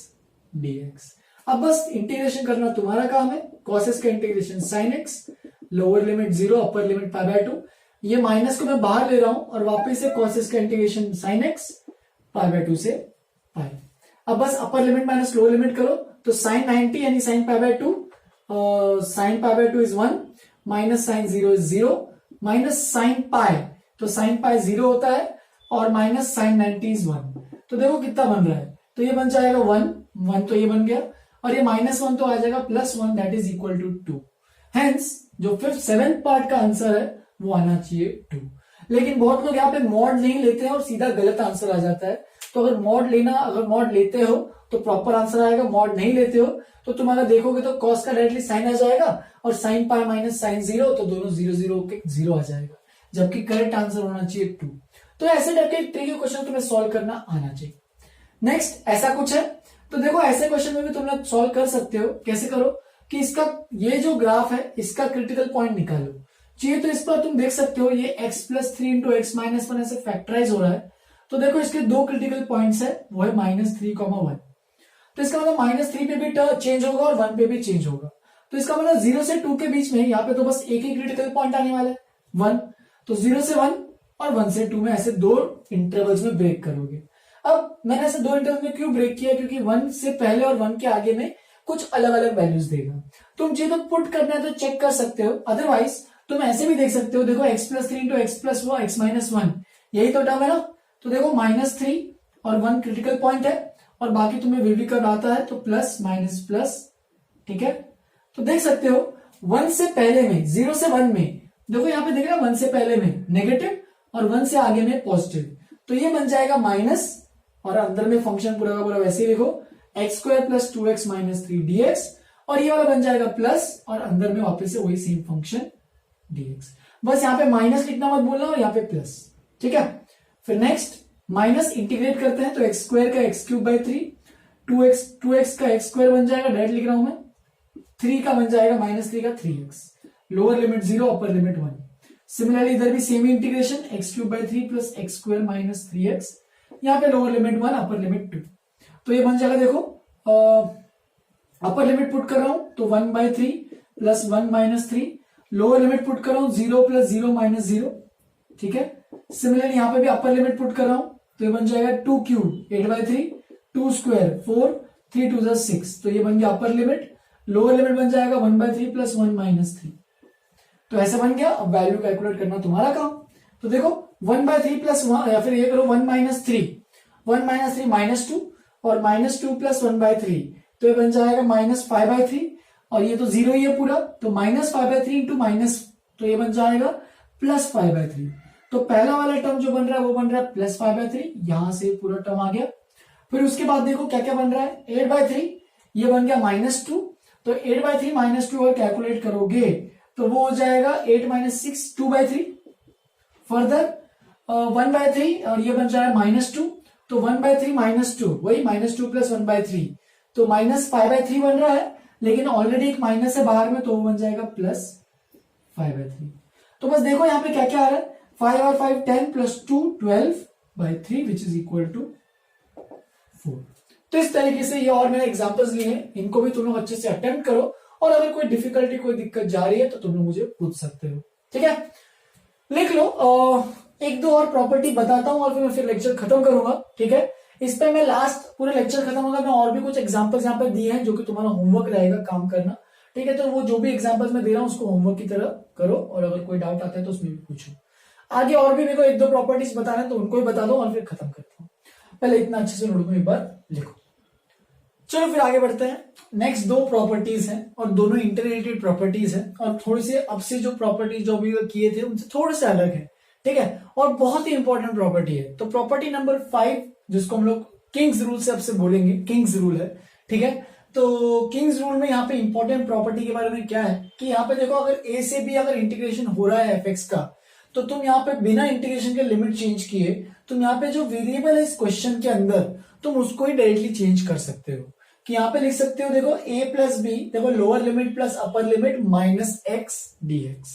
dx। अब बस इंटीग्रेशन करना तुम्हारा काम है, cos x का integration sin x, lower limit 0 upper limit π/2, ये माइनस को मैं बाहर ले रहा हूं, और वापस से cos x का इंटीग्रेशन sin x π/2 से पाई। अब बस upper limit minus lower limit करो, तो sin 90 यानी sin π/2, sin π/2 is 1 minus sin 0 is 0 minus sin pi, तो sin पाई 0 होता है, और माइनस sin 90 इज 1। तो देखो कितना बन रहा है, तो ये बन जाएगा 1 तो ये बन गया, और ये -1 तो आ जाएगा +1 that is equal to 2। Hence जो 7th पार्ट का आंसर है वो आना चाहिए 2। लेकिन बहुत लोग यहाँ पे मॉड नहीं लेते हैं और सीधा गलत आंसर आ जाता है। तो अगर मॉड लेते हो तो प्रॉपर आंसर आएगा, मॉड नहीं लेते हो तो तुम अगर देखोगे तो कॉस का डायरेक्टली साइन आ जाएगा और साइन पाई माइनस साइन 0, तो दोनों 0 0 के 0 आ जाएगा, जबकि करेक्ट आंसर होना चाहिए 2। तो ऐसे टाइप के ट्रिकी क्वेश्चन तुम्हें सॉल्व करना आना चाहिए। नेक्स्ट ऐसा कुछ है, तो देखो ऐसे क्वेश्चन में भी तुम लोग सॉल्व कर सकते हो। कैसे करो कि इसका ये जो ग्राफ है इसका क्रिटिकल पॉइंट निकालो। चाहिए तो इस पर तुम देख सकते हो ये x+3 इंटू x माइनस 1 ऐसे फैक्टराइज हो रहा है। तो देखो इसके दो क्रिटिकल पॉइंट्स है, वो है -3, 1। तो इसका मतलब -3 पे भी चेंज होगा और 1 पे भी चेंज होगा। तो इसका मतलब 0 से 2 के बीच में यहाँ पे तो बस एक ही क्रिटिकल पॉइंट आने वाला है 1। तो 0 से 1 और 1 से 2 में ऐसे दो इंटरवल्स में ब्रेक करोगे। अब मैंने ऐसे दो इंटरवल में क्यों ब्रेक किया, क्योंकि 1 से पहले और 1 के आगे में कुछ अलग अलग वैल्यूज देगा। तुम चाहिए तो पुट करना है तो चेक कर सकते हो, अदरवाइज तुम ऐसे भी देख सकते हो। देखो x+3 इंटू x+1 यही तो टर्म है ना। तो देखो -3 और 1 क्रिटिकल पॉइंट है और बाकी तुम्हें वीवी कर्व आता है तो प्लस माइनस प्लस, ठीक है। तो देख सकते हो 1 से पहले में 0 से 1 में देखो यहाँ पे देख रहे हो 1 से पहले में नेगेटिव और 1 से आगे में पॉजिटिव, तो ये बन जाएगा माइनस और अंदर में फंक्शन पूरा का पूरा वैसे ही लिखो x² + 2x - 3 dx, और ये वाला बन जाएगा प्लस और अंदर में वापस से वही सेम फंक्शन dx। बस यहाँ पे माइनस लिखना मत भूलना और यहाँ पे प्लस, ठीक है। फिर नेक्स्ट माइनस इंटीग्रेट करते हैं तो x² का x³ 3, 2x का x² बन जाएगा, डायरेक्ट लिख रहा हूं मैं, 3 का बन जाएगा -3 का 3x, lower limit 0 upper limit 1। Similarly इधर भी same integration x³ 3 + x² - 3x, यहाँ पे लोअर लिमिट 1 अपर लिमिट 2। तो ये बन जाएगा, देखो अपर लिमिट पुट कर रहा हूं तो 1/3 + 1 - 3, लोअर लिमिट पुट कर रहा हूं 0 + 0 - 0, ठीक है। सिमिलरली यहाँ पे भी अपर लिमिट पुट कर रहा हूं तो ये बन जाएगा 2³ 8/3, 2² 4, 3 2 6, तो ये बन गया अपर लिमिट। लोअर लिमिट बन जाएगा 1/3 + 1 - 3। तो ऐसा बन गया। अब वैल्यू कैलकुलेट करना तुम्हारा काम। तो देखो 1/3 + 1, या फिर ये करो 1 - 3, 1 - 3 -2 और -2 + 1/3, तो ये बन जाएगा -5/3, और ये तो 0 ही है पूरा, तो -5/3 इंटू माइनस, तो ये बन जाएगा +5/3। तो पहला वाला टर्म जो बन रहा है वो बन रहा है +5/3, यहां से पूरा टर्म आ गया। फिर उसके बाद देखो क्या क्या बन रहा है, 8/3 ये बन गया -2, तो 8/3 -2 और कैलकुलेट करोगे तो वो हो जाएगा 8 - 6 2/3। फर्दर 1/3 और ये बन जाएगा -2, तो 1/3 -2 वही -2 + 1/3, तो -5/3 बन रहा है, लेकिन ऑलरेडी एक माइनस है बाहर में तो वो बन जाएगा +5/3। तो बस देखो यहाँ पे क्या क्या आ रहा है, 5 और 5 10 + 2 12/3 विच इज इक्वल टू 4। तो इस तरीके से ये और मैंने एग्जांपल्स लिए हैं, इनको भी तुम लोग अच्छे से अटेम्प्ट करो, और अगर कोई डिफिकल्टी कोई दिक्कत जा रही है तो तुम लोग मुझे पूछ सकते हो, ठीक है। लिख लो। एक दो और प्रॉपर्टी बताता हूं और फिर मैं लेक्चर खत्म करूंगा, ठीक है। इस पे मैं लास्ट पूरे लेक्चर खत्म होगा मैं और भी कुछ एग्जांपल्स यहाँ पे दिए हैं जो कि तुम्हारा होमवर्क रहेगा काम करना, ठीक है। तो वो जो भी एग्जांपल्स मैं दे रहा हूं उसको होमवर्क की तरह करो, और अगर कोई डाउट आता है तो उसमें भी पूछो। आगे और भी मेरे को एक दो प्रॉपर्टीज बताना है तो उनको ही बता दो और फिर खत्म करता हूँ। पहले इतना अच्छे से नोटबुक में एक बार लिखो। चलो फिर आगे बढ़ते हैं। नेक्स्ट दो प्रॉपर्टीज हैं और दोनों इंटररिलेटेड प्रॉपर्टीज हैं, और थोड़ी सी अब से जो प्रॉपर्टीज जो अभी किए थे उनसे थोड़े से अलग है, ठीक है, और बहुत ही इंपॉर्टेंट प्रॉपर्टी है। तो प्रॉपर्टी नंबर 5 जिसको हम लोग किंग्स रूल से अब से बोलेंगे, किंग्स रूल है, ठीक है। तो किंग्स रूल में यहाँ पे इंपॉर्टेंट प्रॉपर्टी के बारे में क्या है कि यहाँ पे देखो अगर ए से बी अगर इंटीग्रेशन हो रहा है एफ का, तो तुम यहाँ पे बिना इंटीग्रेशन के लिमिट चेंज किए तुम यहाँ पे जो वेरिएबल है इस क्वेश्चन के अंदर तुम उसको ही डायरेक्टली चेंज कर सकते हो। कि यहाँ पे लिख सकते हो, देखो a + b, देखो lower limit plus upper limit -x dx,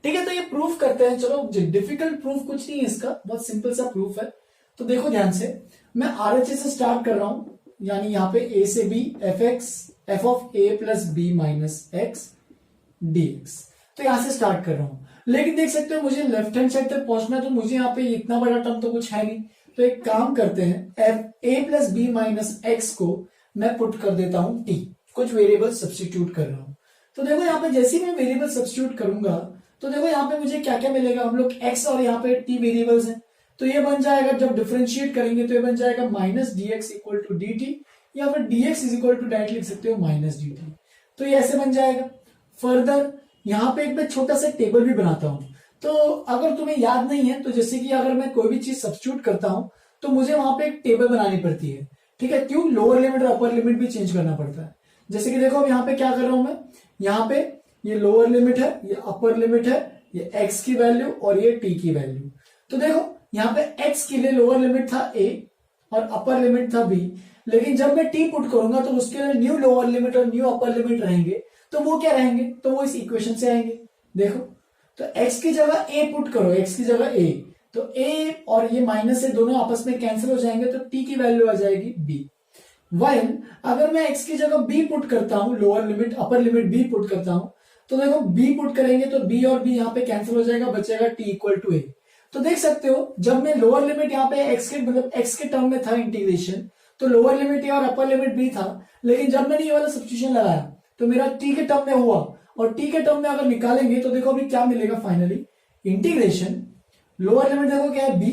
ठीक है। तो ये प्रूफ करते हैं। चलो डिफिकल्ट प्रूफ कुछ नहीं है इसका, बहुत सिंपल सा प्रूफ है। तो देखो ध्यान से, मैं RHS से स्टार्ट कर रहा हूं, यानी यहाँ पे a से b f of a + b - x dx, तो यहां से स्टार्ट कर रहा हूं। लेकिन देख सकते हो मुझे लेफ्ट हैंड साइड तक पहुंचना है, तो मुझे यहाँ पे इतना बड़ा टर्म तो कुछ है नहीं, तो एक काम करते हैं, a + b - x को मैं पुट कर देता हूं t, कुछ वेरिएबल सब्स्टिट्यूट कर रहा हूं। तो देखो यहाँ पे जैसे ही मैं वेरिएबल सब्स्टिट्यूट करूंगा तो देखो यहाँ पे मुझे क्या क्या मिलेगा, हम लोग x और यहाँ पे t वेरिएबल्स हैं, तो ये बन जाएगा, जब डिफरेंशिएट करेंगे तो ये बन जाएगा minus d x equal to d t, या फिर d x is equal to direct लिख सकते हो माइनस डी टी। तो ये ऐसे बन जाएगा। फर्दर यहां पे एक मैं छोटा सा टेबल भी बनाता हूं। तो अगर तुम्हें याद नहीं है तो जैसे कि अगर मैं कोई भी चीज सब्स्टिट्यूट करता हूं तो मुझे वहां पे एक टेबल बनानी पड़ती है, ठीक है। क्यों? लोअर लिमिट और अपर लिमिट भी चेंज करना पड़ता है। जैसे कि देखो अब यहाँ पे क्या कर रहा हूं मैं, यहाँ पे ये लोअर लिमिट है, ये अपर लिमिट है, ये x की वैल्यू और ये t की वैल्यू। तो देखो यहाँ पे x के लिए लोअर लिमिट था a और अपर लिमिट था b, लेकिन जब मैं t पुट करूंगा तो उसके लिए न्यू लोअर लिमिट और न्यू अपर लिमिट रहेंगे। तो वो क्या रहेंगे? तो वो इस इक्वेशन से आएंगे। देखो तो x की जगह a पुट करो, x की जगह a, तो a और ये माइनस से दोनों आपस में कैंसिल हो जाएंगे, तो t की वैल्यू आ जाएगी b। वाइल अगर मैं x की जगह b पुट करता हूं, lower limit upper limit b put करता हूं, तो देखो b पुट करेंगे तो b और b यहाँ पे कैंसिल हो जाएगा, बचेगा t इक्वल टू a। तो देख सकते हो जब मैं लोअर लिमिट यहाँ पे x के मतलब x के टर्म में था इंटीग्रेशन, तो लोअर लिमिट a और अपर लिमिट b था, लेकिन जब मैंने ये वाला सब्स्टिट्यूशन लगाया तो मेरा t के टर्म में हुआ, और t के टर्म में अगर निकालेंगे तो देखो अभी क्या मिलेगा फाइनली, इंटीग्रेशन लोअर लिमिट देखो क्या है b,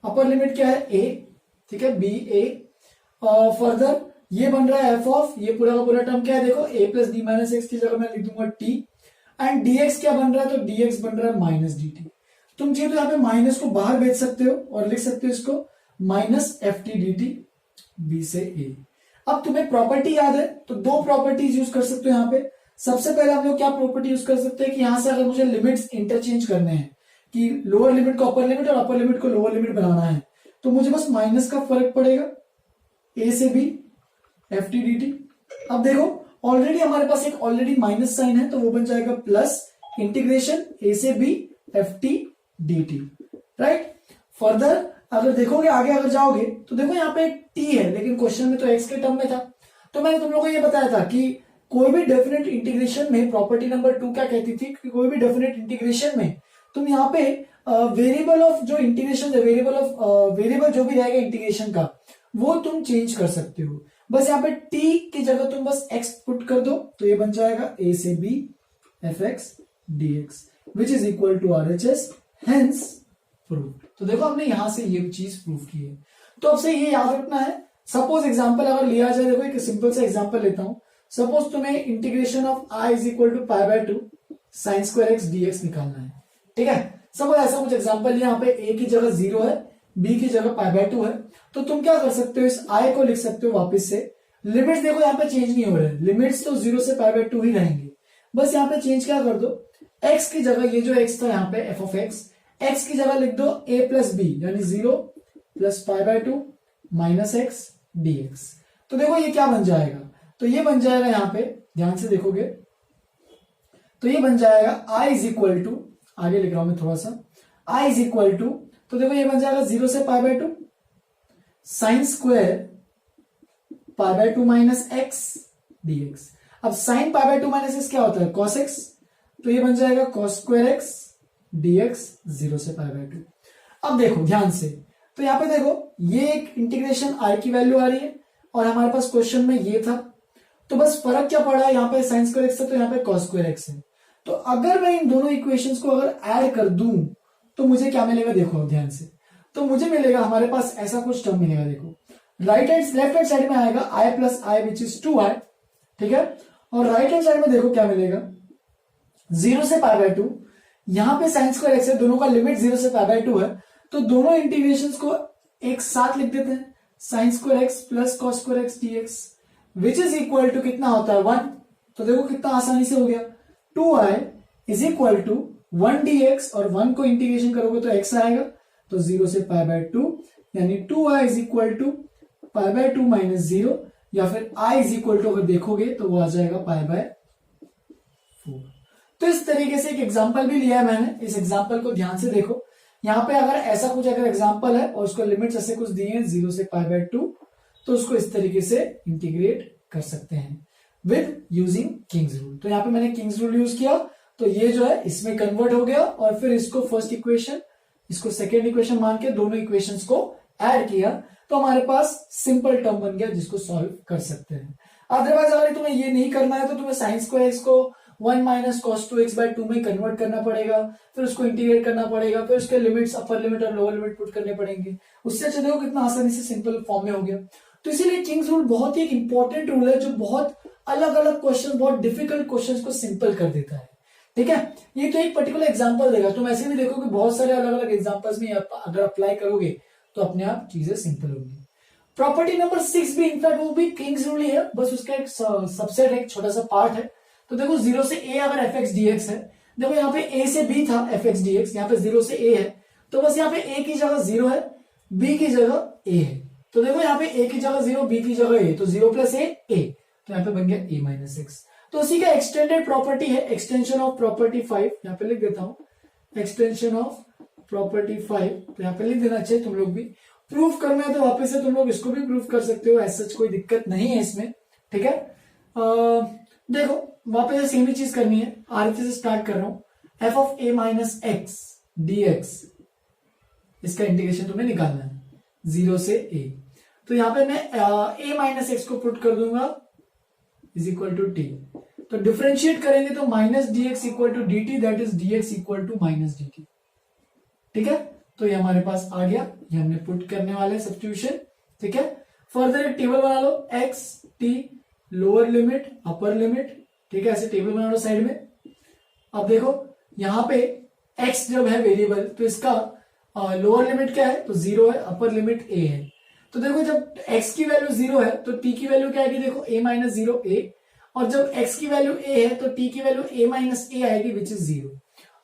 अपर लिमिट क्या है a, ठीक है b a, फर्दर ये बन रहा है f ऑफ, ये पूरा का पूरा टर्म क्या है देखो a plus D minus x की जगह मैं लिख दूंगा t, एंड dx क्या बन रहा है, तो dx बन रहा है माइनस dt। तुम चाहे तो यहाँ पे माइनस को बाहर भेज सकते हो और लिख सकते हो इसको minus f t d t B से ए। अब तुम्हें प्रॉपर्टी याद है तो दो प्रॉपर्टीज यूज कर सकते हो यहाँ पे। सबसे पहले हम लोग क्या प्रॉपर्टी यूज कर सकते हैं कि यहां से अगर मुझे लिमिट्स इंटरचेंज करने हैं कि लोअर लिमिट को अपर लिमिट और अपर लिमिट को लोअर लिमिट बनाना है, तो मुझे बस माइनस का फर्क पड़ेगा ए से B f t d t. अब देखो ऑलरेडी हमारे पास एक ऑलरेडी माइनस साइन है, तो वो बन जाएगा प्लस इंटीग्रेशन ए से B f t d t, right. Further अगर देखोगे आगे अगर जाओगे तो देखो यहाँ पे टी है, लेकिन क्वेश्चन में तो एक्स के टर्म में था। तो मैंने तुम लोगों को ये बताया था कि कोई भी डेफिनेट इंटीग्रेशन में प्रॉपर्टी नंबर 2 क्या कहती थी कि कोई भी डेफिनेट इंटीग्रेशन में तुम यहाँ पे वेरिएबल ऑफ जो इंटीग्रेशन है, वेरिएबल जो भी रहेगा इंटीग्रेशन का वो तुम चेंज कर सकते हो। बस यहाँ पे t की जगह तुम बस x पुट कर दो, तो ये बन जाएगा a से b f x D x which is equal to R H S, hence prove. तो देखो हमने यहां से ये चीज प्रूव की है। तो अब से ये याद रखना है, सपोज एग्जांपल अगर लिया जाए, देखो एक सिंपल सा एग्जांपल लेता हूं। सपोज तुम्हें integration of i is equal to pi by 2 sine square x d x निकालना है, ठीक है। सपोज ऐसा कुछ एग्जांपल यहाँ पे a की जगह 0 है, b की जगह पाई बाय 2 है, तो तुम क्या कर सकते हो, इस i को लिख सकते हो वापस से। लिमिट्स देखो यहाँ पे चेंज नहीं हो रहे, लिमिट्स तो 0 से पाई बाय 2 ही रहेंगे। बस यहाँ पे चेंज क्या कर दो, x की जगह ये जो x था यहाँ पे f ऑफ x की जगह लिख दो a प्लस बी, यानी 0 plus pi by 2 minus x dx। तो देखो ये क्या बन जाएगा, तो ये बन जाएगा यहाँ पे ध्यान से देखोगे तो ये बन जाएगा i इज इक्वल टू, आगे लिख रहा हूं मैं थोड़ा सा, i इज इक्वल टू, तो देखो ये बन जाएगा 0 से पाई by 2 sine square pi by 2 minus x dx। अब sine pi by 2 minus x क्या होता है, cos x, तो ये बन जाएगा cos स्क्वायर एक्स dx 0 से पाई बाय 2। अब देखो ध्यान से, तो यहाँ पे देखो ये एक इंटीग्रेशन i की वैल्यू आ रही है और हमारे पास क्वेश्चन में ये था, तो बस फर्क क्या पड़ा है, यहाँ पे साइन स्क्वायर एक्स है तो यहाँ पे cos स्क्वायर एक्स है। तो अगर मैं इन दोनों इक्वेशंस को अगर ऐड कर दूं तो मुझे क्या मिलेगा, देखो ध्यान से, तो मुझे मिलेगा हमारे पास ऐसा कुछ टर्म मिलेगा। देखो लेफ्ट हैंड साइड में आएगा i plus I which is 2i, ठीक है, और राइट हैंड साइड में देखो क्या मिलेगा 0 से पाई बाय 2, यहां पे साइन स्क्वायर एक्स है, दोनों का लिमिट 0 से पाई बाय 2 है, तो दोनों इंटीग्रेशंस को एक साथ लिख देते हैं, sine square x plus cos square x d x which is equal to कितना होता है 1। तो देखो कितना आसानी से हो गया, 2i is equal to 1 dx, और 1 को इंटीग्रेशन करोगे तो x आएगा, तो 0 से पाई बाय 2, यानी 2i is equal to pi by 2 minus 0, या फिर i इज इक्वल टू अगर देखोगे तो वो आ जाएगा पाई बाय 4। तो इस तरीके से एक एग्जांपल भी लिया है मैंने, इस एग्जांपल को ध्यान से देखो। यहाँ पे अगर ऐसा कुछ अगर एग्जांपल है और उसको लिमिट्स ऐसे कुछ दिए हैं 0 से पाई बाय 2, तो उसको इस तरीके से इंटीग्रेट कर सकते हैं विद यूजिंग किंग्स रूल। तो यहाँ पे मैंने किंग्स रूल यूज किया, तो ये जो है इसमें कन्वर्ट हो गया, और फिर इसको फर्स्ट इक्वेशन इसको सेकेंड इक्वेशन मान के दोनों इक्वेशंस को ऐड किया, तो हमारे पास सिंपल टर्म बन गया जिसको सॉल्व कर सकते हैं। अदरवाइज अगर तुम्हें ये नहीं करना है तो तुम्हें साइन स्क्वायर एक्स को 1 माइनस कॉस 2x/2 में कन्वर्ट करना पड़ेगा, फिर उसको इंटीग्रेट करना पड़ेगा, फिर उसके लिमिट्स अपर लिमिट और लोअर लिमिट पुट करने पड़ेंगे। उससे अच्छा देखो कितना आसानी से सिंपल फॉर्म में हो गया। तो इसीलिए किंग्स रूल बहुत ही एक इंपॉर्टेंट रूल है जो बहुत अलग अलग क्वेश्चन, बहुत डिफिकल्ट क्वेश्चन को सिंपल कर देता है। ठीक है, ये तो एक पर्टिकुलर एग्जांपल देगा, तुम ऐसे भी देखो कि बहुत सारे अलग अलग एग्जांपल्स में अगर अप्लाई करोगे तो अपने आप चीजें सिंपल होंगी। प्रॉपर्टी नंबर 6 भी इनफैक्ट वो भी किंग्स रूल ही है, बस उसका एक सबसेट, एक छोटा सा पार्ट है। तो देखो 0 से a अगर f x dx है, देखो यहाँ पे a से b था f x dx, यहाँ पे 0 से a है, तो बस यहाँ पे a की जगह 0 है, b की जगह a है। तो देखो यहाँ पे a की जगह 0, b की जगह a, तो 0 प्लस a, तो यहाँ पे बन गया a माइनस x। तो उसी का एक्सटेंडेड प्रॉपर्टी है एक्सटेंशन ऑफ प्रॉपर्टी 5, यहाँ पे लिख देता हूं एक्सटेंशन ऑफ प्रॉपर्टी 5, तो यहाँ पे लिख देना चाहिए तुम लोग भी। प्रूफ करना है तो वापस से तुम लोग इसको भी प्रूफ कर सकते हो, ऐसा कोई दिक्कत नहीं है इसमें। ठीक है, देखो वापस से सेम ही चीज करनी है, आरती से स्टार्ट कर रहा हूं। F of A minus x D x, इसका इंटीग्रेशन तुम्हें निकालना है 0 से a। तो यहां पे मैं a माइनस एक्स को पुट कर दूंगा इज इक्वल टू टी, तो डिफरेंशिएट करेंगे तो minus d x equal to d t, that is d x equal to minus d t. ठीक है, तो ये हमारे पास आ गया, ये हमने पुट करने वाले सब्स्टिट्यूशन। ठीक है, फर्दर एक टेबल बना लो, x t lower limit upper limit. ठीक है, ऐसे टेबल बना लो साइड में। अब देखो यहां पे x जब है वेरिएबल तो इसका लोअर लिमिट क्या है, तो 0 है, अपर लिमिट a है। तो देखो जब x की वैल्यू 0 है तो t की वैल्यू क्या आएगी, देखो a माइनस 0 a, और जब x की वैल्यू a है तो t की वैल्यू a माइनस a आएगी विच इज 0।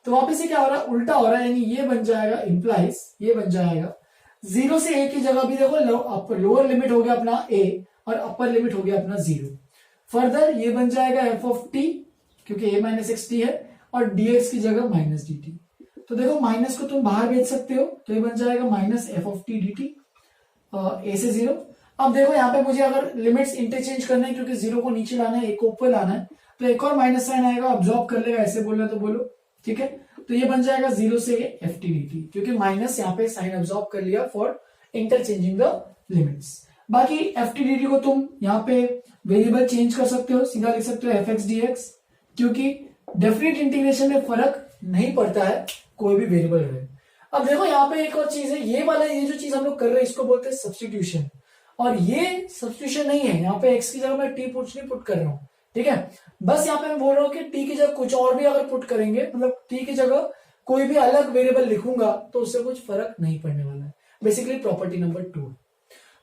तो वापस से क्या हो रहा है, उल्टा हो रहा है, यानी ये बन जाएगा इंप्लाइज, ये बन जाएगा 0 से a की जगह भी देखो लोअर लिमिट हो गया अपना a और अपर लिमिट हो गया अपना 0। फर्दर ये बन जाएगा एफ ऑफ टी, क्योंकि a माइनस एक्स टी है, और dx की जगह माइनस डी टी। तो देखो माइनस को तुम बाहर भेज सकते हो, तो ये बन जाएगा minus F of T d T A से 0। अब देखो यहाँ पे मुझे अगर लिमिट्स इंटरचेंज करना है, क्योंकि 0 को नीचे लाना है, 1 को ऊपर लाना है, तो एक और माइनस साइन आएगा, ऑब्जॉर्व कर लेगा, ऐसे बोलना तो बोलो। ठीक है, तो ये बन जाएगा 0 से एफ टी डी टी, क्योंकि माइनस यहाँ पे साइन ऑब्जॉर्व कर लिया फॉर इंटरचेंजिंग द लिमिट्स। बाकी एफ टी डी टी को तुम यहाँ पे वेरिएबल चेंज कर सकते हो, सीधा लिख सकते हो एफ एक्स डी एक्स, क्योंकि डेफिनेट इंटीग्रेशन में फर्क नहीं पड़ता है कोई भी वेरिएबल रहे। अब देखो यहाँ पे एक और चीज है, ये वाला ये जो चीज हम लोग कर रहे हैं इसको बोलते हैं सब्स्टिट्यूशन, और ये सब्स्टिट्यूशन नहीं है। यहाँ पे x की जगह मैं t पुट कर रहा हूँ। ठीक है, बस यहाँ पे मैं बोल रहा हूँ कि t की जगह कुछ और भी अगर पुट करेंगे, मतलब t की जगह कोई भी अलग वेरिएबल लिखूंगा तो उससे कुछ फर्क नहीं पड़ने वाला है। Basically property number 2।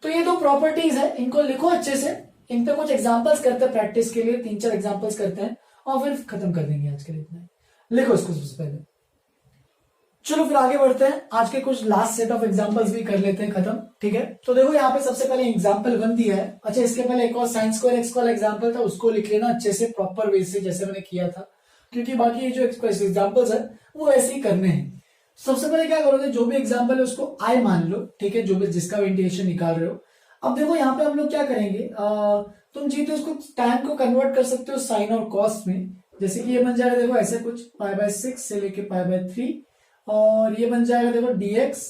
तो ये दो प्रॉपर्टीज है, इनको लिखो अच्छे से, इन पे कुछ एग्जाम्पल्स करते हैं प्रैक्टिस के लिए, 3-4 एग्जाम्पल्स करते हैं और फिर खत्म कर देंगे आज के लिए। इतना लिखो इसको सबसे पहले। चलो फिर आगे बढ़ते हैं, आज के कुछ लास्ट सेट ऑफ एग्जांपल्स भी कर लेते हैं खत्म। ठीक है, तो देखो यहाँ पे सबसे पहले एग्जांपल 1 दिया है। अच्छा, इसके पहले एक और साइन स्क्वायर एक्स वाला एग्जांपल था, उसको लिख लेना अच्छे से प्रॉपर वे से, जैसे मैंने किया था, क्योंकि बाकी ये जो एग्जांपल्स है वो ऐसे ही करने हैं। सबसे पहले क्या करोगे, जो भी एग्जाम्पल है उसको आई मान लो। ठीक है, जो भी जिसका भी इंटीग्रेशन निकाल रहे हो। अब देखो यहाँ पे हम लोग क्या करेंगे, तुम जीतो इसको टैन को कन्वर्ट कर सकते हो साइन और कॉस में, जैसे कि ये बन जाएगा देखो ऐसे कुछ π/6 से लेके π/3, और ये बन जाएगा देखो dx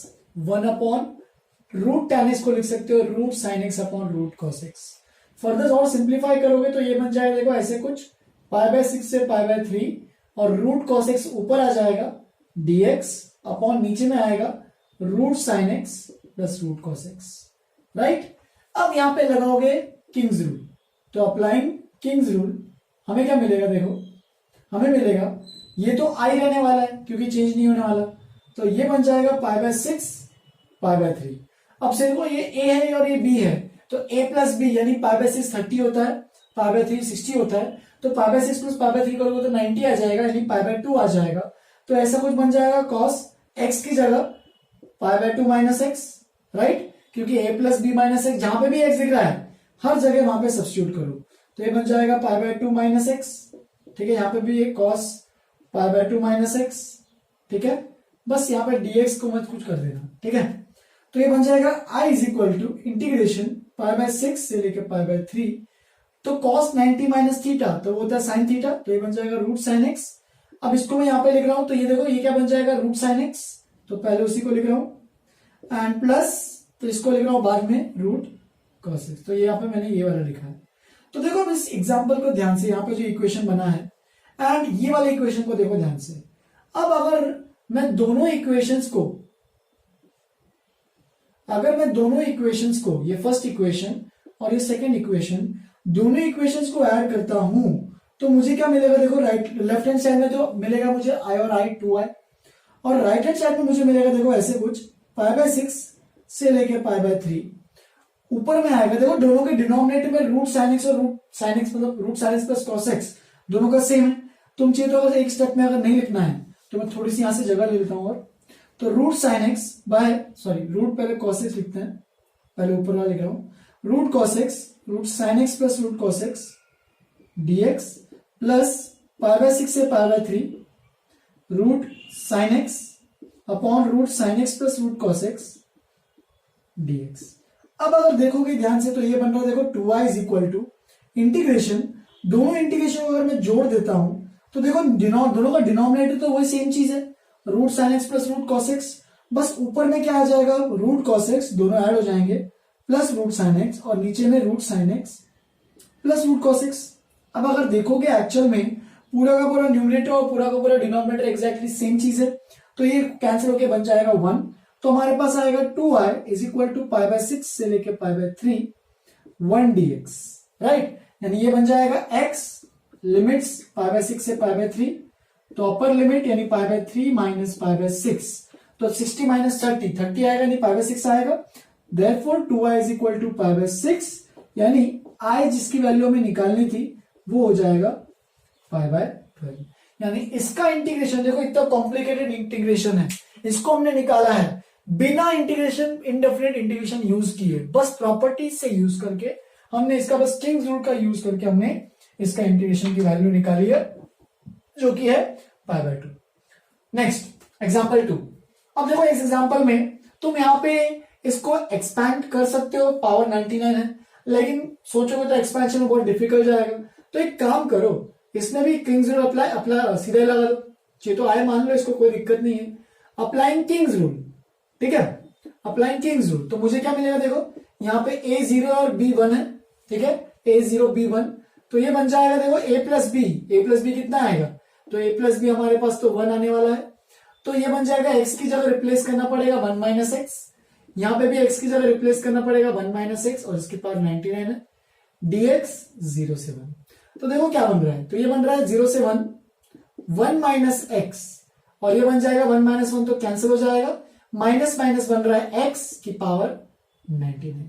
1/रूट tan x को लिख सकते हो root sine x upon root cos x. Further और सिंप्लीफाई करोगे तो ये बन जाएगा देखो ऐसे कुछ π/6 से π/3, और रूट कॉस एक्स ऊपर आ जाएगा, dx अपॉन नीचे में आएगा root sine x plus root cos x. Right, अब यहां पे लगाओगे किंग्स रूल, तो अप्लाइंग किंग्स रूल हमें क्या मिलेगा, देखो हमें मिलेगा, ये तो आई रहने वाला है क्योंकि चेंज नहीं होने वाला, तो ये बन जाएगा π/6 π/3। अब से देखो ये a है और ये b है, तो a प्लस b यानी π/6 30 होता है, π/3 60 होता है, तो π/6 प्लस π/3 करोगे तो 90 आ जाएगा, यानी π/2 आ जाएगा। तो ऐसा कुछ बन जाएगा cos x की जगह π/2 माइनस एक्स। राइट, क्योंकि a plus b minus x, जहां पे भी x दिख रहा है हर जगह वहां पे सब्स्टिट्यूट करो, तो ये बन जाएगा π/2 माइनस एक्स। ठीक है, यहाँ पे भी ये cos π/2 माइनस एक्स। ठीक है, बस यहाँ पे dx को मत कुछ कर देना। ठीक है, तो ये बन जाएगा i is equal to integration π/6 से लेके π/3, तो cos 90 माइनस थीटा तो वो होता है साइन थीटा, तो ये बन जाएगा रूट साइन एक्स। अब इसको मैं यहाँ पे लिख रहा हूं, तो ये देखो ये क्या बन जाएगा रूट साइन एक्स, तो पहले उसी को लिख रहा हूं, एंड प्लस तो इसको लिख रहा हूं बाद में रूट कॉस एक्स, तो यहाँ पे मैंने ये वाला लिखा है। तो देखो अब इस एग्जाम्पल को ध्यान से, यहाँ पे जो इक्वेशन बना है एंड ये वाले इक्वेशन को देखो ध्यान से। अब अगर मैं दोनों इक्वेशंस को ये फर्स्ट इक्वेशन और ये सेकंड इक्वेशन, दोनों इक्वेशंस को ऐड करता हूं तो मुझे क्या मिलेगा, देखो लेफ्ट हैंड साइड में तो मिलेगा मुझे i और i 2i, और राइट हैंड साइड में मुझे मिलेगा देखो ऐसे कुछ π/6 से लेके π/3। ऊपर में आएगा देखो दोनों के डिनोमिनेटर में रूट साइन एक्स और रूट साइन एक्स मतलब root sine x plus cos x दोनों का सेम है। तुम चाहिए तो अगर एक स्टेप में अगर नहीं लिखना है तो मैं थोड़ी सी यहां से जगह ले लेता हूं, और तो root sine x by root पहले कॉस एक्स लिखते हैं, पहले ऊपर वाला लिख रहा हूं, root cos x root sine x plus root cos x dx plus π/6 से π/3 root sine x upon root sine x plus root cos x dx। अब अगर देखोगे ध्यान से तो ये बन रहा है देखो 2i is equal to integration, दोनों इंटीग्रेशन को अगर मैं जोड़ देता हूं तो देखो दोनों का डिनोमिनेटर तो वही सेम चीज है, root sine x plus root cos x, बस ऊपर में क्या आ जाएगा रूट कॉस एक्स, दोनों ऐड हो जाएंगे प्लस रूट साइन एक्स, और नीचे में root sine x plus root cos x. अब अगर देखोगे एक्चुअल में पूरा का पूरा न्यूमरेटर और पूरा का पूरा डिनोमिनेटर एग्जैक्टली सेम चीज है, तो ये कैंसिल होके बन जाएगा 1, तो हमारे पास आएगा 2i इज इक्वल टू π/6 से लेके π/3 1 dx, राइट। यानी ये बन जाएगा x लिमिट्स π/6 से π/3, तो अपर लिमिट यानी π/3 माइनस π/6, तो 60 माइनस 30 आएगा यानी π/6 आएगा, therefore 2i is equal to π/6 यानी i जिसकी वैल्यू हमें निकालनी थी वो हो जाएगा π/12। यानी इसका इंटीग्रेशन देखो इतना कॉम्प्लिकेटेड इंटीग्रेशन है, इसको हमने निकाला है बिना इंटीग्रेशन इनडेफिनेट इंटीग्रेशन यूज किए, बस प्रॉपर्टीज से यूज करके हमने इसका बस किंग्स रूल का यूज करके हमने इसका इंटीग्रेशन की वैल्यू निकाली है जो कि है π/2। Next example 2। अब देखो इस एग्जांपल में तुम यहां पे इसको एक्सपैंड कर सकते हो, पावर 99 है, लेकिन सोचोगे तो एक्सपेंशन में बहुत डिफिकल्ट जाएगा, तो एक काम करो इसमें भी किंग्स रूल अप्लाई सीधे लगा दो, चाहिए तो आए मान लो, इसको कोई दिक्कत नहीं है। अप्लाइंग किंग्स रूल, ठीक है, अप्लाइंग किंग्स रूल, तो मुझे क्या मिलेगा देखो यहाँ पे a0 और b1 है, ठीक है, a0 b1, तो ये बन जाएगा देखो a प्लस बी कितना आएगा, तो a प्लस बी हमारे पास तो 1 आने वाला है, तो ये बन जाएगा x की जगह रिप्लेस करना पड़ेगा 1 माइनस एक्स, यहाँ पे भी x की जगह रिप्लेस करना पड़ेगा 1 माइनस एक्स, और इसकी पावर 99 है, dx 0 से 1। तो देखो क्या बन रहा है, तो ये बन रहा है 0 से 1 1 माइनस एक्स, और ये बन जाएगा 1 माइनस 1 तो कैंसिल हो जाएगा, माइनस माइनस बन रहा है x की पावर 99।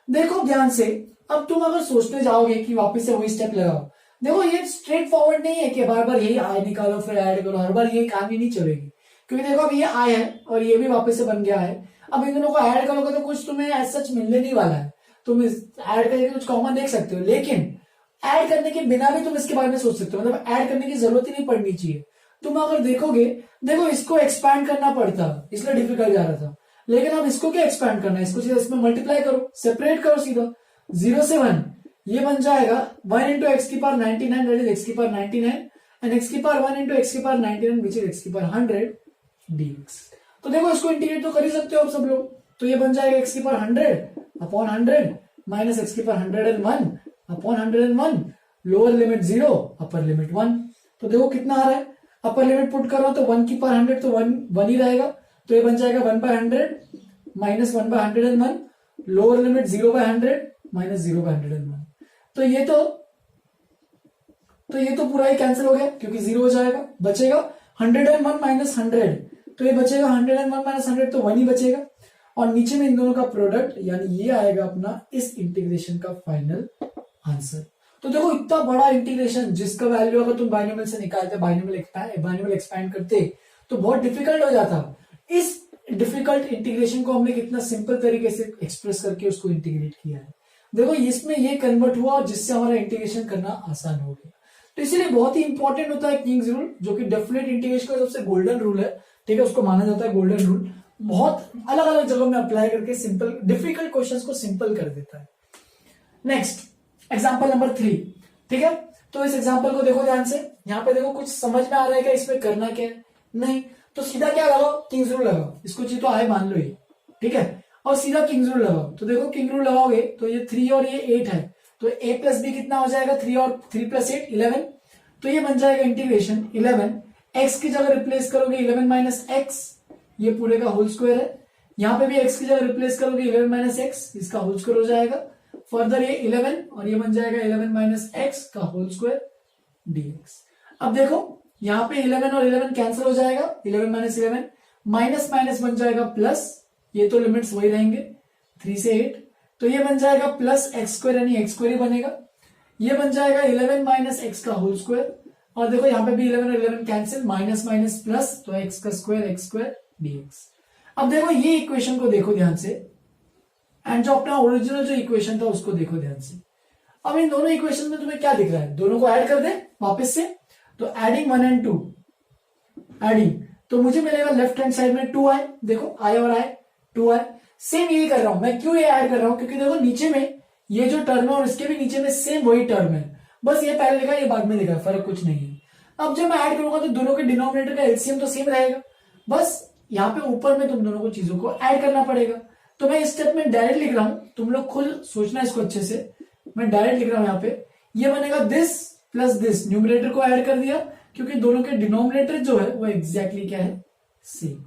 देखो ध्यान से, अब तुम अगर सोचने जाओगे कि वापस से वही स्टेप लगाओ, देखो ये स्ट्रेट फॉरवर्ड नहीं है कि बार बार यही आई निकालो फिर ऐड करो, हर बार ये कहानी नहीं चलेगी, क्योंकि देखो अब ये आई है और ये भी वापस से बन गया है, अब इन दोनों को ऐड करोगे तो कुछ तुम्हें एज सच मिलने नहीं वाला है, तुम ऐड करके कुछ कॉमन देख सकते हो, लेकिन ऐड करने के बिना भी तुम इसके बारे में सोच सकते हो, मतलब ऐड करने की जरूरत ही नहीं पड़नी चाहिए। तुम अगर देखोगे, देखो इसको एक्सपैंड करना पड़ता इसलिए डिफिकल्ट जा रहा था, लेकिन अब इसको क्या एक्सपैंड करना है, इसको सीधा इसमें मल्टीप्लाई करो, सेपरेट करो सीधा 0 से 1, ये बन जाएगा 1 इंटू एक्स की पावर 99 दैट इज एक्स की पावर 99 एंड एक्स की पावर 1 इंटू एक्स की पावर 99 विच इज एक्स की पावर 100 dx। तो देखो इसको इंटीग्रेट तो कर ही सकते हो आप सब लोग, तो ये बन जाएगा एक्स की पावर 100 अपॉन 100 माइनस एक्स की power 101 upon 101, lower limit 0 upper limit 1, तो देखो कितना आ रहा है, अपर लिमिट पुट कर रहा हूं तो 1 की पावर 100 तो 1 ही रहेगा, तो ये बन जाएगा 1/100 माइनस 1/101, लोअर लिमिट 0/100 माइनस 0/101, तो ये तो पूरा ही कैंसिल हो गया क्योंकि 0 हो जाएगा, बचेगा 101 माइनस 100, तो ये बचेगा 101 माइनस 100 तो 1 ही बचेगा, और नीचे में इन दोनों का प्रोडक्ट, यानी ये आएगा अपना इस इंटीग्रेशन का फाइनल आंसर। तो देखो इतना बड़ा इंटीग्रेशन जिसका वैल्यू अगर तुम बाइनोमियल से निकालते, बाइनोमियल एक्सपैंड करते तो बहुत डिफिकल्ट हो जाता। इस डिफिकल्ट इंटीग्रेशन को हमने कितना सिंपल तरीके से एक्सप्रेस करके उसको इंटीग्रेट किया है, देखो इसमें ये कन्वर्ट हुआ और जिससे हमारा इंटीग्रेशन करना आसान हो गया। तो इसीलिए बहुत ही इंपॉर्टेंट होता है किंग्स रूल, जो कि डेफिनेट इंटीग्रेशन का सबसे गोल्डन रूल है, ठीक है, उसको माना जाता है गोल्डन रूल, बहुत अलग अलग जगहों में अप्लाई करके सिंपल डिफिकल्ट क्वेश्चंस को सिंपल कर देता है। नेक्स्ट एग्जांपल नंबर 3, ठीक है, तो इस एग्जांपल को देखो ध्यान से, यहाँ पे देखो कुछ समझ में आ रहा है क्या इसमें करना क्या है, नहीं तो सीधा क्या लगाओ, किंग्स रूल लगाओ, इसको चाहिए तो आए मान लो ये, ठीक है, और सीधा किंग्स रूल लगाओ, तो देखो किंग रूल लगाओगे तो ये 3 और ये 8 है, तो a प्लस बी कितना हो जाएगा, 3 और 3 प्लस 8 11, तो ये बन जाएगा इंटीग्रेशन 11, x की जगह रिप्लेस करोगे 11 माइनस एक्स, ये पूरे का होल स्क्वायर है। यहां पे भी x की जगह रिप्लेस करोगे 11 माइनस एक्स, इसका होल स्क्वायर हो जाएगा। फर्दर ये 11 और ये बन जाएगा 11 माइनस एक्स का होल स्क्वायर dx। अब देखो यहां पे 11 और 11 कैंसिल हो जाएगा, 11 माइनस 11, माइनस माइनस बन जाएगा प्लस, ये तो लिमिट्स वही रहेंगे 3 से 8, तो ये बन जाएगा प्लस एक्स स्क्वायर यानी एक्स स्क्वायर ही बनेगा। ये बन जाएगा 11 माइनस एक्स का होल स्क्वायर, और देखो यहां पे भी 11 और 11 कैंसिल, माइनस माइनस प्लस, तो एक्स का स्क्वायर एक्स स्क्वायर dx। अब देखो ये इक्वेशन को देखो ध्यान से, एंड जो अपना ओरिजिनल जो इक्वेशन था उसको देखो ध्यान से। अब इन दोनों इक्वेशन में तुम्हें क्या दिख रहा है, दोनों को ऐड कर दे वापस से, तो एडिंग 1 एंड 2, एडिंग, तो मुझे मिलेगा लेफ्ट हैंड साइड में 2i, देखो i और i 2i, सेम यही कर रहा हूं मैं। क्यों ये ऐड कर रहा हूं, क्योंकि देखो नीचे में ये जो टर्म है और इसके भी नीचे में सेम वही टर्म है, बस ये पहले लिखा है ये बाद में लिखा है, फर्क कुछ नहीं है। अब जब मैं ऐड करूंगा तो दोनों के डिनोमिनेटर का एलसीएम तो सेम रहेगा, बस यहाँ पे ऊपर में तुम दोनों को चीजों को ऐड करना पड़ेगा। तो मैं इस स्टेप में डायरेक्ट लिख रहा हूं, तुम लोग खुद सोचना इसको अच्छे से, मैं डायरेक्ट लिख रहा हूं यहाँ पे, ये बनेगा दिस प्लस दिस, न्यूमरेटर को ऐड कर दिया क्योंकि दोनों के डिनोमिनेटर जो है वो एग्जैक्टली क्या है, सेम।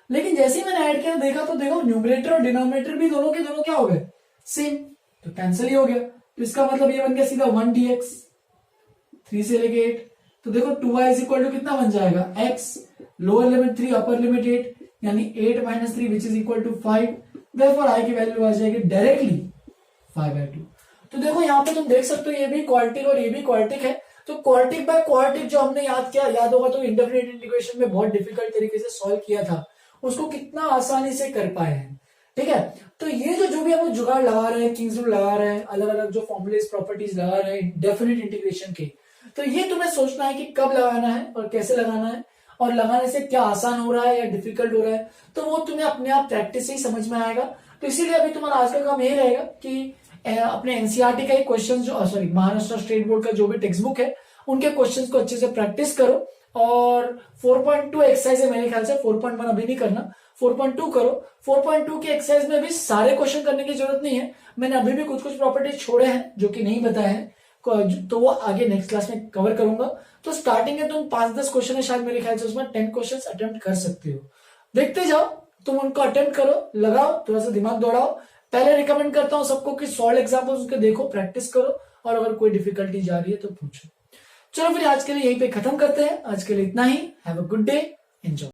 लेकिन जैसे ही मैंने ऐड किया देखा तो देखो न्यूमरेटर और डिनोमिनेटर भी दोनों के दोनों क्या हो गए, सेम, तो कैंसिल ही हो गया। तो इसका मतलब ये बन गया सीधा 1 dx, 3 से लेके 8, तो देखो 2y इज इक्वल टू कितना बन जाएगा x, lower limit 3 upper limit 8, यानी 8 minus 3 which is equal to 5, therefore i की वैल्यू आ जाएगी डायरेक्टली 5/2। तो देखो यहाँ पे तुम देख सकते हो ये भी क्वाड्रेटिक और ये भी क्वाड्रेटिक है, तो क्वाड्रेटिक बाय क्वाड्रेटिक जो हमने याद किया, याद होगा तो इंडेफिनिट इंटीग्रेशन में बहुत डिफिकल्ट तरीके से सॉल्व किया था, उसको कितना आसानी से कर पाए हैं, ठीक है। तो ये जो भी हम जुगाड़ लगा रहे हैं, किंग्स रूल लगा रहे हैं, अलग अलग जो फॉर्मुलेस प्रॉपर्टीज लगा रहे हैं डेफिनेट इंटीग्रेशन के, तो ये तुम्हें सोचना है कि कब लगाना है और कैसे लगाना है, और लगाने से क्या आसान हो रहा है या डिफिकल्ट हो रहा है, तो वो तुम्हें अपने आप प्रैक्टिस से ही समझ में आएगा। तो इसीलिए अभी तुम्हारा आज का काम ये रहेगा कि अपने एनसीईआरटी का ही क्वेश्चन जो सॉरी महाराष्ट्र स्टेट बोर्ड का जो भी टेक्स्ट बुक है उनके क्वेश्चंस को अच्छे से प्रैक्टिस करो, और 4.2 एक्सरसाइज है मेरे ख्याल से, 4.1 अभी नहीं करना, 4.2 करो। 4.2 के एक्सरसाइज में भी सारे क्वेश्चन करने की जरूरत नहीं है, मैंने अभी भी कुछ कुछ प्रॉपर्टीज छोड़े हैं जो कि नहीं बताए हैं, तो वो आगे नेक्स्ट क्लास में कवर करूंगा। तो स्टार्टिंग में तुम 5-10 क्वेश्चन है शायद मेरे ख्याल से, उसमें 10 क्वेश्चन अटेम्प्ट कर सकते हो, देखते जाओ, तुम उनको अटेम्प्ट करो, लगाओ, थोड़ा सा दिमाग दौड़ाओ। पहले रिकमेंड करता हूं सबको कि सॉल्व एग्जाम्पल्स उनके देखो, प्रैक्टिस करो, और अगर कोई डिफिकल्टी जा रही है तो पूछो। चलो फिर आज के लिए यहीं पे खत्म करते हैं, आज के लिए इतना ही। Have a good day, enjoy.